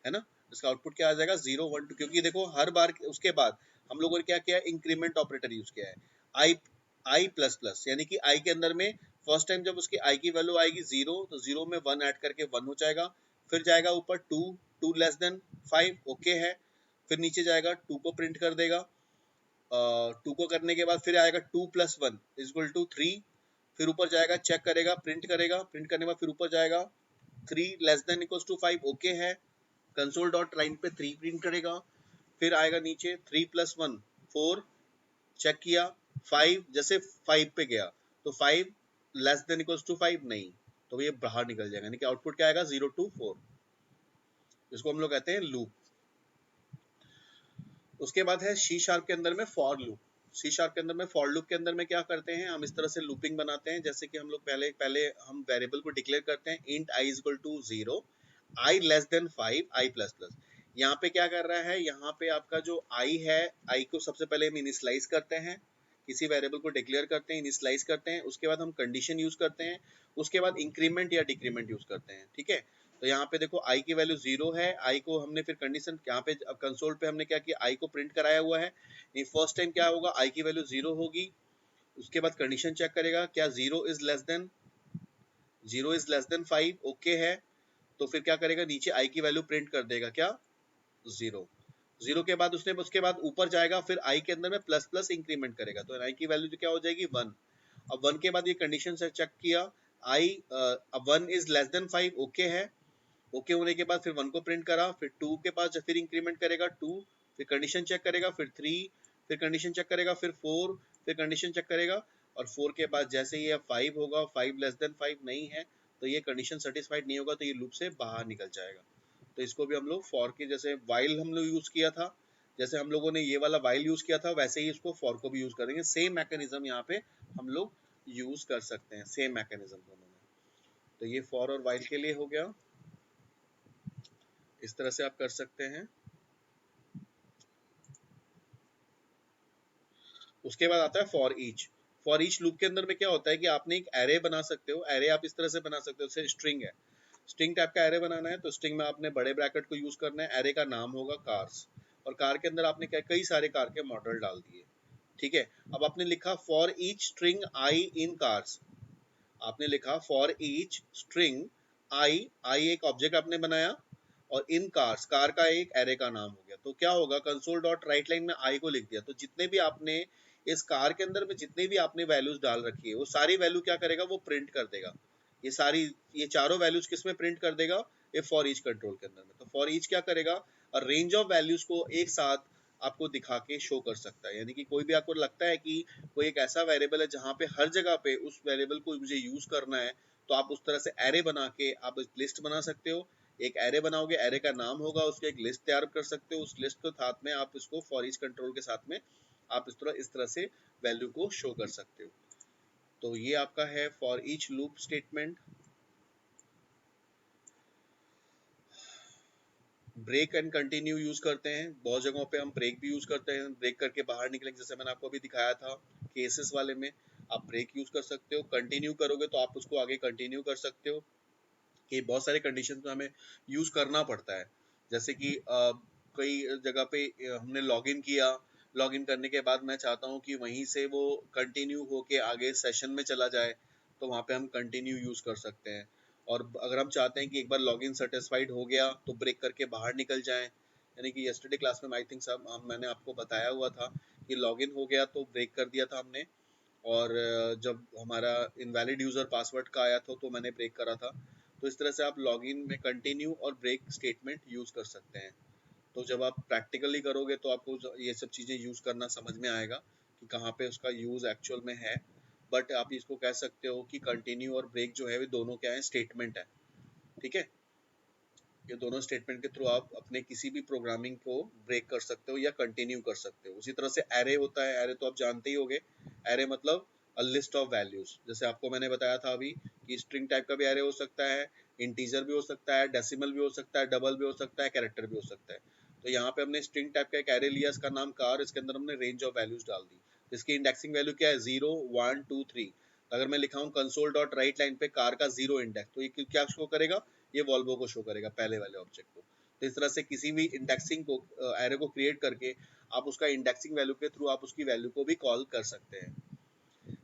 है ना। इसका आउटपुट क्या आ जाएगा, 0 1 2, क्योंकि देखो हर बार उसके बाद हम लोगों ने क्या किया, इंक्रीमेंट ऑपरेटर यूज किया है, आई आई प्लस प्लस, यानी कि आई के अंदर में फर्स्ट टाइम जब उसकी आई की वैल्यू आएगी 0 तो 0 में 1 ऐड करके 1 हो जाएगा। फिर जाएगा ऊपर 2 2 लेस देन 5, ओके है। फिर नीचे जाएगा 2 को प्रिंट कर देगा, 2 को करने के बाद फिर आएगा 2 प्लस 1 इज इक्वल टू 3। फिर ऊपर जाएगा, चेक करेगा, प्रिंट करेगा, प्रिंट करने के बाद फिर ऊपर जाएगा 3 less than equal to 5, okay है। कंसोल डॉट लाइन पे 3 प्रिंट करेगा। फिर आएगा नीचे 3 प्लस 1 4, चेक किया, 5 जैसे 5 पे गया तो 5 लेस देन इक्वल्स टू 5 नहीं, तो ये बाहर निकल जाएगा, यानी कि आउटपुट क्या आएगा, 0 2 4। इसको हम लोग कहते हैं लूप। उसके बाद है सी शार्प के अंदर में फॉर लूप। सी शार्प के अंदर में फॉर लूप के अंदर में क्या करते हैं, हम इस तरह से लूपिंग बनाते हैं, जैसे कि हम लोग पहले पहले हम वेरिएबल को डिक्लेयर करते हैं int i is equal to 0, i less than 5 i plus plus. यहाँ पे क्या कर रहा है, यहाँ पे आपका जो आई है, आई को सबसे पहले हम इनिशियलाइज करते हैं, किसी वेरिएबल को डिक्लेयर करते हैं, इनिशियलाइज करते हैं, उसके बाद हम कंडीशन यूज करते हैं, उसके बाद इंक्रीमेंट या डिक्रीमेंट यूज करते हैं। ठीक है, तो यहाँ पे देखो आई की वैल्यू 0 है, आई को हमने फिर कंडीशन यहाँ पे कंसोल पे हमने क्या किया, आई को प्रिंट कराया हुआ है। फर्स्ट टाइम क्या होगा, आई की वैल्यू 0 होगी, उसके बाद कंडीशन चेक करेगा क्या 0 इज लेस देन 5, ओके है। तो फिर क्या करेगा, नीचे आई की वैल्यू प्रिंट कर देगा क्या, 0। 0 के बाद उसके बाद ऊपर जाएगा, फिर आई के अंदर में प्लस प्लस इंक्रीमेंट करेगा, तो आई की वैल्यू क्या हो जाएगी, 1। अब 1 के बाद ये कंडीशन से चेक किया, आई 1 इज लेस देन 5, ओके है। ओके होने के बाद फिर 1 को प्रिंट करा, फिर 2 के पास फिर इंक्रीमेंट करेगा 2, फिर कंडीशन चेक करेगा, फिर 3, फिर कंडीशन चेक करेगा, फिर 4, फिर कंडीशन चेक करेगा, और 4 के बाद जैसे ये 5 होगा, 5 लेस देन 5 नहीं है तो ये कंडीशन सेटिस्फाइड नहीं होगा, तो ये लूप से बाहर निकल जाएगा। तो इसको भी हम लोग फॉर के जैसे वाइल हम लोग यूज किया था, जैसे हम लोगों ने ये वाला वाइल यूज किया था, वैसे ही इसको फॉर को भी यूज करेंगे। सेम मैकेनिज्म यहाँ पे हम लोग यूज कर सकते हैं, सेम मैकेनिज्म दोनों में। तो ये फॉर और वाइल के लिए हो गया, इस तरह से आप कर सकते हैं। उसके बाद आता है for each. For each loop के अंदर में क्या होता है कि आपने एक एरे बना सकते हो, एरे आप इस तरह से बना सकते हो, जैसे स्ट्रिंग है, स्ट्रिंग टाइप का एरे बनाना है तो स्ट्रिंग में आपने बड़े ब्रैकेट को यूज करना है, एरे का नाम होगा कार्स, और कार के अंदर आपने क्या कई सारे कार के मॉडल डाल दिए। ठीक है, अब आपने लिखा for each string I in cars, आपने लिखा फॉर ईच स्ट्रिंग आई, आई एक ऑब्जेक्ट आपने बनाया, और इन कार्स, कार का एक एरे का नाम हो गया। तो क्या होगा, कंसोल डॉट राइट लाइन में आई को लिख दिया, तो जितने भी आपने इस कार के अंदर में जितने भी आपने वैल्यूज डाल रखी है वो सारी वैल्यू क्या करेगा, वो प्रिंट कर देगा। ये सारी, ये चारों वैल्यूज किस में प्रिंट कर देगा, ये फॉर ईच कंट्रोल के अंदर में। तो फॉर ईच क्या करेगा, और रेंज ऑफ वैल्यूज को एक साथ आपको दिखा के शो कर सकता है, यानी कि कोई भी आपको लगता है कि कोई एक ऐसा वेरिएबल है जहाँ पे हर जगह पे उस वेरिएबल को मुझे यूज करना है, तो आप उस तरह से एरे बना के आप लिस्ट बना सकते हो, एक एरे बनाओगे, एरे का नाम होगा, उसके एक लिस्ट तैयार कर सकते हो, उस लिस्ट के साथ में आप इसको फॉर ईच कंट्रोल के साथ में आप इस तरह से वैल्यू को शो कर सकते हो। तो ये आपका है for each loop statement. Break and continue use करते हैं, बहुत जगहों पे हम ब्रेक भी यूज करते हैं, ब्रेक करके बाहर निकलेंगे, जैसे मैंने आपको अभी दिखाया था केसेस वाले में आप ब्रेक यूज कर सकते हो। कंटिन्यू करोगे तो आप उसको आगे कंटिन्यू कर सकते हो, कि बहुत सारे कंडीशन में हमें यूज करना पड़ता है। जैसे कि कई जगह पे हमने लॉगिन किया, लॉगिन करने के बाद मैं चाहता हूँ कि वहीं से वो कंटिन्यू होके आगे सेशन में चला जाए, तो वहाँ पे हम कंटिन्यू यूज कर सकते हैं। और अगर हम चाहते हैं कि एक बार लॉगिन सेटिस्फाइड हो गया तो ब्रेक करके बाहर निकल जाएं, यानी कि यस्टरडे क्लास में आई थिंक सब मैंने आपको बताया हुआ था कि लॉगिन हो गया तो ब्रेक कर दिया था हमने, और जब हमारा इनवैलिड यूजर पासवर्ड का आया था तो मैंने ब्रेक करा था। तो इस तरह से आप लॉगिन में कंटिन्यू और ब्रेक स्टेटमेंट यूज कर सकते हैं। तो जब आप प्रैक्टिकली करोगे तो आपको ये सब चीज़ें यूज करना समझ में आएगा कि कहाँ पे उसका यूज एक्चुअल में है। बट आप इसको कह सकते हो कि कंटिन्यू और ब्रेक जो है वे दोनों क्या है, स्टेटमेंट है। ठीक है, ये दोनों स्टेटमेंट के थ्रू आप अपने किसी भी प्रोग्रामिंग को ब्रेक कर सकते हो या कंटिन्यू कर सकते हो। उसी तरह से एरे होता है, एरे तो आप जानते ही होंगे, एरे मतलब अ लिस्ट ऑफ वैल्यूज। जैसे आपको मैंने बताया था अभी कि स्ट्रिंग टाइप का भी एरे हो सकता है, इंटीजर भी हो सकता है, डेसिमल भी हो सकता है, डबल भी हो सकता है, कैरेक्टर भी हो सकता है। तो यहाँ पे हमने स्ट्रिंग टाइप का एक एरे लिया, इसका नाम कार, इसके अंदर हमने रेंज ऑफ वैल्यूज डाल दी। इसकी इंडेक्सिंग वैल्यू क्या है, 0 1 2 3। अगर मैं लिखा हूँ कंसोल डॉट राइट लाइन पे कार का 0 इंडेक्स, तो ये क्या शो करेगा, ये वॉल्वो को शो करेगा, पहले वाले ऑब्जेक्ट को। तो इस तरह से किसी भी इंडेक्सिंग को एरे को क्रिएट करके आप उसका इंडेक्सिंग वैल्यू के थ्रू आप उसकी वैल्यू को भी कॉल कर सकते हैं।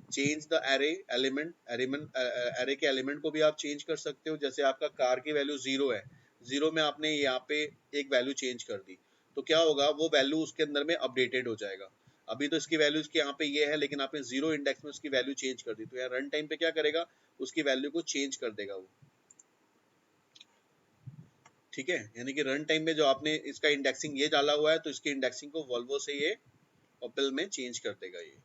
Change the array element, array के एलिमेंट को भी आप चेंज कर सकते हो। जैसे आपका कार की वैल्यू 0 है, 0 में आपने यहाँ पे एक वैल्यू चेंज कर दी, तो क्या होगा, वो वैल्यू उसके अंदर में अपडेटेड हो जाएगा। अभी तो इसकी वैल्यू इसके यहाँ पे ये है, लेकिन आपने 0 इंडेक्स में उसकी वैल्यू चेंज कर दी, तो यहाँ रन टाइम पे क्या करेगा, उसकी वैल्यू को चेंज कर देगा वो। ठीक है, यानी कि रन टाइम में जो आपने इसका इंडेक्सिंग ये डाला हुआ है, तो इसकी इंडेक्सिंग को वॉल्वो से ये ऑपल में चेंज कर देगा ये।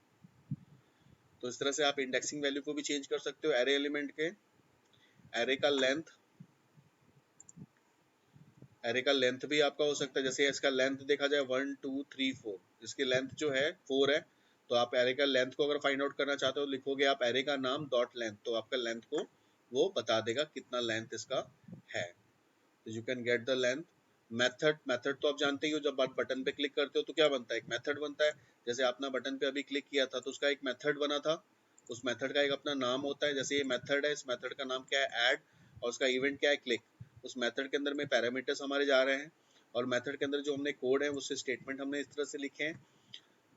तो इस तरह से आप इंडेक्सिंग वैल्यू को भी चेंज कर सकते हो एरे एलिमेंट के। एरे का लेंथ, एरे का लेंथ भी आपका हो सकता है, जैसे इसका लेंथ देखा जाए 1 2 3 4, इसकी लेंथ जो है 4 है, तो आप एरे का लेंथ को अगर फाइंड आउट करना चाहते हो, लिखोगे आप एरे का नाम डॉट लेंथ, तो आपका लेंथ को वो बता देगा कितना लेंथ इसका है। तो you can get the length. Method, method तो आप जानते ही हो, जब आप बटन पे क्लिक करते हो तो क्या बनता है, एक मेथड बनता है। जैसे आपने बटन पे अभी क्लिक किया था तो उसका एक मेथड बना था, उस मेथड का एक अपना नाम होता है। जैसे ये मेथड है, इस मेथड का नाम क्या है, ऐड, और उसका इवेंट क्या है, क्लिक। उस मेथड के अंदर में पैरामीटर्स हमारे जा रहे हैं, और मेथड के अंदर जो हमने कोड है उससे स्टेटमेंट हमने इस तरह से लिखे हैं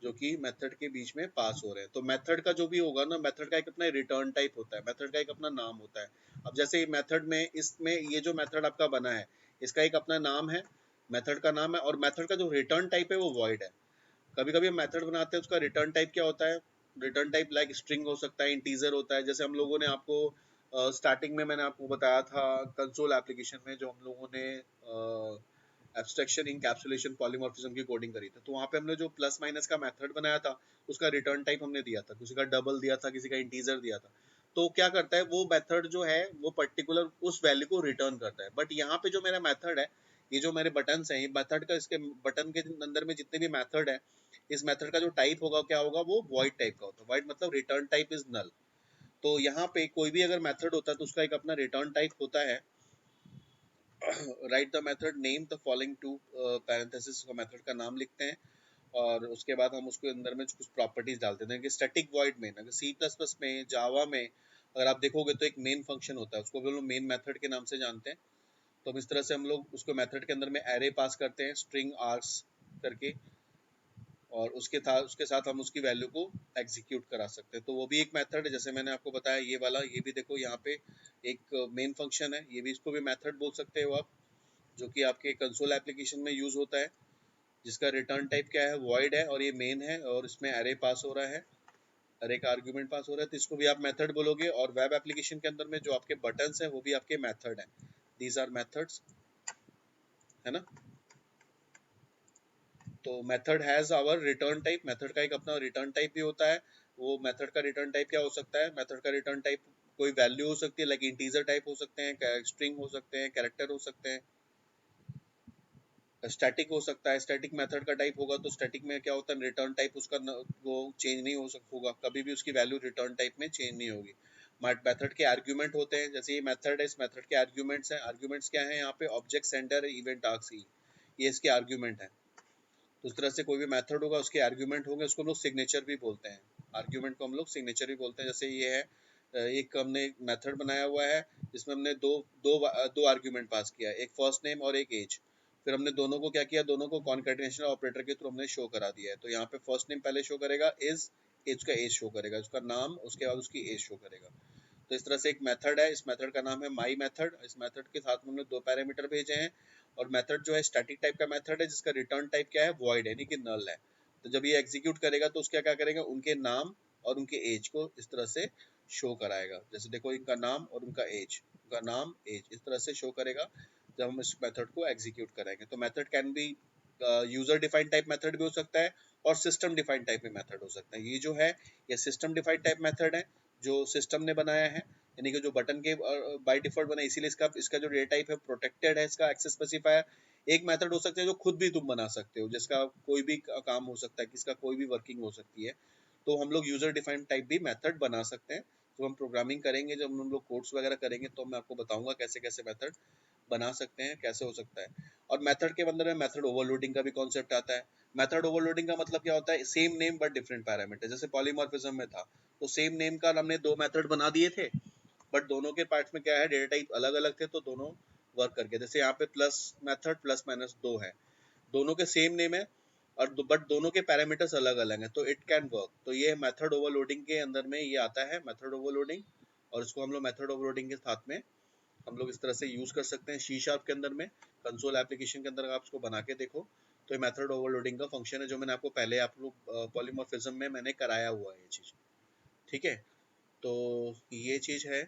जो कि मेथड के बीच में पास हो रहे हैं। तो मेथड का जो भी होगा ना, मेथड का एक अपना रिटर्न टाइप होता है, मेथड का एक अपना नाम होता है। अब जैसे मेथड में, इसमें ये जो मेथड आपका बना है इसका एक अपना नाम है, मेथड का नाम है, और मेथड का जो रिटर्न टाइप है वो वॉइड है। कभी कभी हम मेथड बनाते हैं, उसका रिटर्न टाइप क्या होता है, रिटर्न टाइप लाइक स्ट्रिंग हो सकता है, इंटीजर होता है। जैसे हम लोगों ने आपको स्टार्टिंग में मैंने आपको बताया था कंसोल एप्लीकेशन में, जो हम लोगों ने एब्स्ट्रैक्शन इनकैप्सुलेशन पॉलीमॉर्फिज्म की कोडिंग करी थी, तो वहाँ पे हमने जो प्लस माइनस का मेथड बनाया था उसका रिटर्न टाइप हमने दिया था, किसी का डबल दिया था, किसी का इंटीजर दिया था। तो क्या करता है वो मेथड जो है वो पर्टिकुलर उस वैल्यू को रिटर्न करता है। बट यहाँ पे जो मेरा मेथड है, ये जो मेरे बटन्स हैं, ये मेथड का, इसके बटन के अंदर में जितने भी मेथड है, इस मेथड का जो टाइप होगा क्या होगा, वो वॉइड टाइप का होता है। वॉइड मतलब रिटर्न टाइप इज नल। तो यहाँ पे कोई भी अगर मेथड होता है तो उसका एक अपना रिटर्न टाइप होता है। Write the method name the following to parenthesis का मेथड का नाम लिखते हैं, और उसके बाद हम उसके अंदर में कुछ प्रॉपर्टीज डालते हैं कि स्टैटिक वॉइड मेन। अगर सी प्लस प्लस में, जावा में अगर आप देखोगे तो एक मेन फंक्शन होता है, उसको भी हम लोग मेन मेथड के नाम से जानते हैं। तो हम इस तरह से हम लोग उसको मेथड के अंदर में एरे पास करते हैं स्ट्रिंग आर्स करके, और उसके साथ हम उसकी वैल्यू को एग्जीक्यूट करा सकते हैं। तो वो भी एक मेथड है, जैसे मैंने आपको बताया ये वाला, ये भी देखो यहाँ पे एक मेन फंक्शन है, ये भी, इसको भी मेथड बोल सकते हो आप, जो कि आपके कंसोल एप्लीकेशन में यूज होता है, जिसका रिटर्न टाइप क्या है, वॉइड है, और ये मेन है, और इसमें एरे पास हो रहा है, एरे का आर्गुमेंट पास हो रहा है, तो इसको भी आप मेथड बोलोगे। और वेब एप्लीकेशन के अंदर में जो आपके बटन्स हैं वो भी आपके मेथड हैं, दीज आर मेथड्स, है ना। तो method has our return type, method का एक अपना रिटर्न टाइप भी होता है। वो मेथड का रिटर्न टाइप क्या हो सकता है, मेथड का रिटर्न टाइप कोई वैल्यू हो सकती है, लाइक इंटीजर टाइप हो सकते हैं, स्ट्रिंग हो सकते हैं, कैरेक्टर हो सकते हैं, स्टैटिक हो सकता है। स्टैटिक मेथड का टाइप होगा तो स्टैटिक में क्या होता है, रिटर्न टाइप उसका वो चेंज नहीं हो सकता होगा, कभी भी उसकी वैल्यू रिटर्न टाइप में चेंज नहीं होगी। मेथड के आर्ग्यूमेंट होते हैं, जैसे ये मेथड है, इस मेथड के आर्ग्यूमेंट्स हैं। आर्ग्यूमेंट्स क्या है यहाँ पे, ऑब्जेक्ट, सेंडर, इवेंट, आर्क्स, ये इसके आर्ग्यूमेंट है। तो उस तरह से कोई भी मेथड होगा उसके आर्ग्यूमेंट होंगे, उसको हम लोग सिग्नेचर भी बोलते हैं। आर्ग्यूमेंट को हम लोग सिग्नेचर भी बोलते हैं। जैसे ये है, एक हमने मेथड बनाया हुआ है जिसमें हमने दो दो दो आर्ग्यूमेंट पास किया है, एक फर्स्ट नेम और एक एज। फिर हमने दोनों को क्या किया, दोनों को कॉन्कैटिनेशन ऑपरेटर के थ्रू हमने शो करा दिया है। तो यहाँ पे फर्स्ट नेम पहले शो करेगा, इज एज का एज शो करेगा, उसका नाम, उसके बाद उसकी एज शो करेगा। तो इस तरह से एक मेथड है, इस मेथड का नाम है माई मेथड। इस मेथड के साथ में हमने दो पैरामीटर भेजे हैं। और मेथड जो है स्टैटिक टाइप का मेथड है, जिसका रिटर्न टाइप क्या है, वॉइड यानी कि नल है। तो जब ये एग्जीक्यूट करेगा तो उसका क्या करेगा, उनके नाम और उनके एज को इस तरह से शो कराएगा। जैसे देखो, इनका नाम और उनका एज, उनका नाम, एज, इस तरह से शो करेगा जब हम इस मेथड को एग्जीक्यूट करेंगे। तो method can be user defined type method भी हो सकता है और सिस्टम डिफाइंड टाइप में मेथड हो सकता है। ये जो है, ये सिस्टम डिफाइंड टाइप मेथड है जो सिस्टम ने बनाया है, यानी कि जो बटन के बाय डिफॉल्ट बना, इसीलिए इसका इसका जो डेटा टाइप है प्रोटेक्टेड है, इसका एक्सेस स्पेसिफायर। एक मेथड हो सकता है जो खुद भी तुम बना सकते हो, जिसका कोई भी काम हो सकता है, किसका कोई भी वर्किंग हो सकती है। तो हम लोग यूजर डिफाइंड टाइप भी मेथड बना सकते हैं। जब हम प्रोग्रामिंग करेंगे, जब हम लोग कोड्स वगैरह करेंगे, तो मैं आपको बताऊंगा कैसे कैसे मेथड बना सकते हैं, कैसे हो सकता है। और मेथड के अंदर में मेथड ओवरलोडिंग का भी कॉन्सेप्ट आता है। मेथड ओवरलोडिंग का मतलब क्या होता है, same name but different parameter. जैसे पॉलीमॉर्फिज्म में था, तो सेम नेम का हमने दो मेथड बना दिए थे, बट दोनों के पार्ट्स में क्या है, डेटा टाइप अलग अलग थे, तो दोनों वर्क करके। जैसे यहाँ पे प्लस मेथड प्लस माइनस दो है, दोनों के सेम नेम है और बट दोनों के पैरामीटर्स अलग अलग हैं, तो इट कैन वर्क। तो ये मेथड ओवरलोडिंग के अंदर में ये आता है, मेथड ओवरलोडिंग। और इसको हम लोग मेथड ओवरलोडिंग के साथ में हम लोग इस तरह से यूज कर सकते हैं। सी शार्प के अंदर में कंसोल एप्लीकेशन के अंदर आप इसको बना के देखो, तो ये मेथड ओवरलोडिंग का फंक्शन है, जो मैंने आपको पहले आप लोग पॉलीमॉर्फिज्म में मैंने कराया हुआ है ये चीज। ठीक है, तो ये चीज है।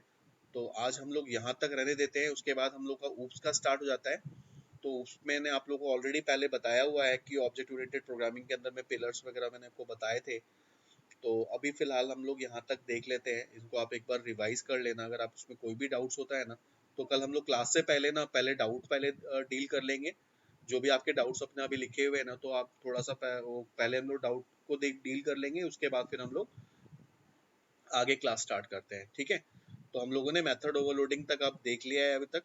तो आज हम लोग यहाँ तक रहने देते हैं, उसके बाद हम लोग का ऊप्स का स्टार्ट हो जाता है। तो उसमें मैंने आप लोगों को ऑलरेडी पहले बताया हुआ है कि ऑब्जेक्ट ओरिएंटेड प्रोग्रामिंग के अंदर में पिलर्स वगैरह मैंने आपको बताए थे। तो अभी फिलहाल हम लोग यहाँ तक देख लेते हैं, इनको आप एक बार रिवाइज कर लेना। अगर आप उसमें कोई भी डाउट्स होता है ना, तो कल हम लोग क्लास से पहले ना, पहले डाउट पहले डील कर लेंगे। जो भी आपके डाउट्स अपने अभी लिखे हुए हैं ना, तो आप थोड़ा सा वो पहले हम लोग डाउट को डील कर लेंगे, उसके बाद फिर हम लोग आगे क्लास स्टार्ट करते हैं। ठीक है, तो हम लोगों ने मेथड ओवरलोडिंग तक आप देख लिया है अभी तक।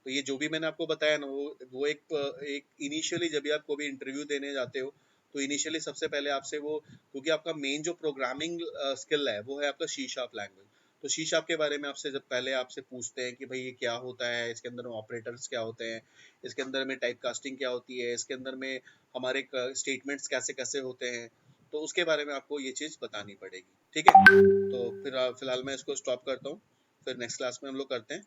तो ये जो भी मैंने आपको बताया ना, वो एक इनिशियली जब भी आप कोई भी इंटरव्यू देने जाते हो, तो इनिशियली सबसे पहले आपसे वो, क्योंकि आपका मेन जो प्रोग्रामिंग स्किल है वो है आपका सी शार्प लैंग्वेज। तो सी शार्प के बारे में आपसे जब पहले आपसे पूछते हैं कि भाई ये क्या होता है, इसके अंदर में ऑपरेटर्स क्या होते हैं, इसके अंदर में टाइप कास्टिंग क्या होती है, इसके अंदर में हमारे स्टेटमेंट्स कैसे कैसे होते हैं, तो उसके बारे में आपको ये चीज़ बतानी पड़ेगी। ठीक है, तो फिर फिलहाल मैं इसको स्टॉप करता हूँ, फिर नेक्स्ट क्लास में हम लोग करते हैं।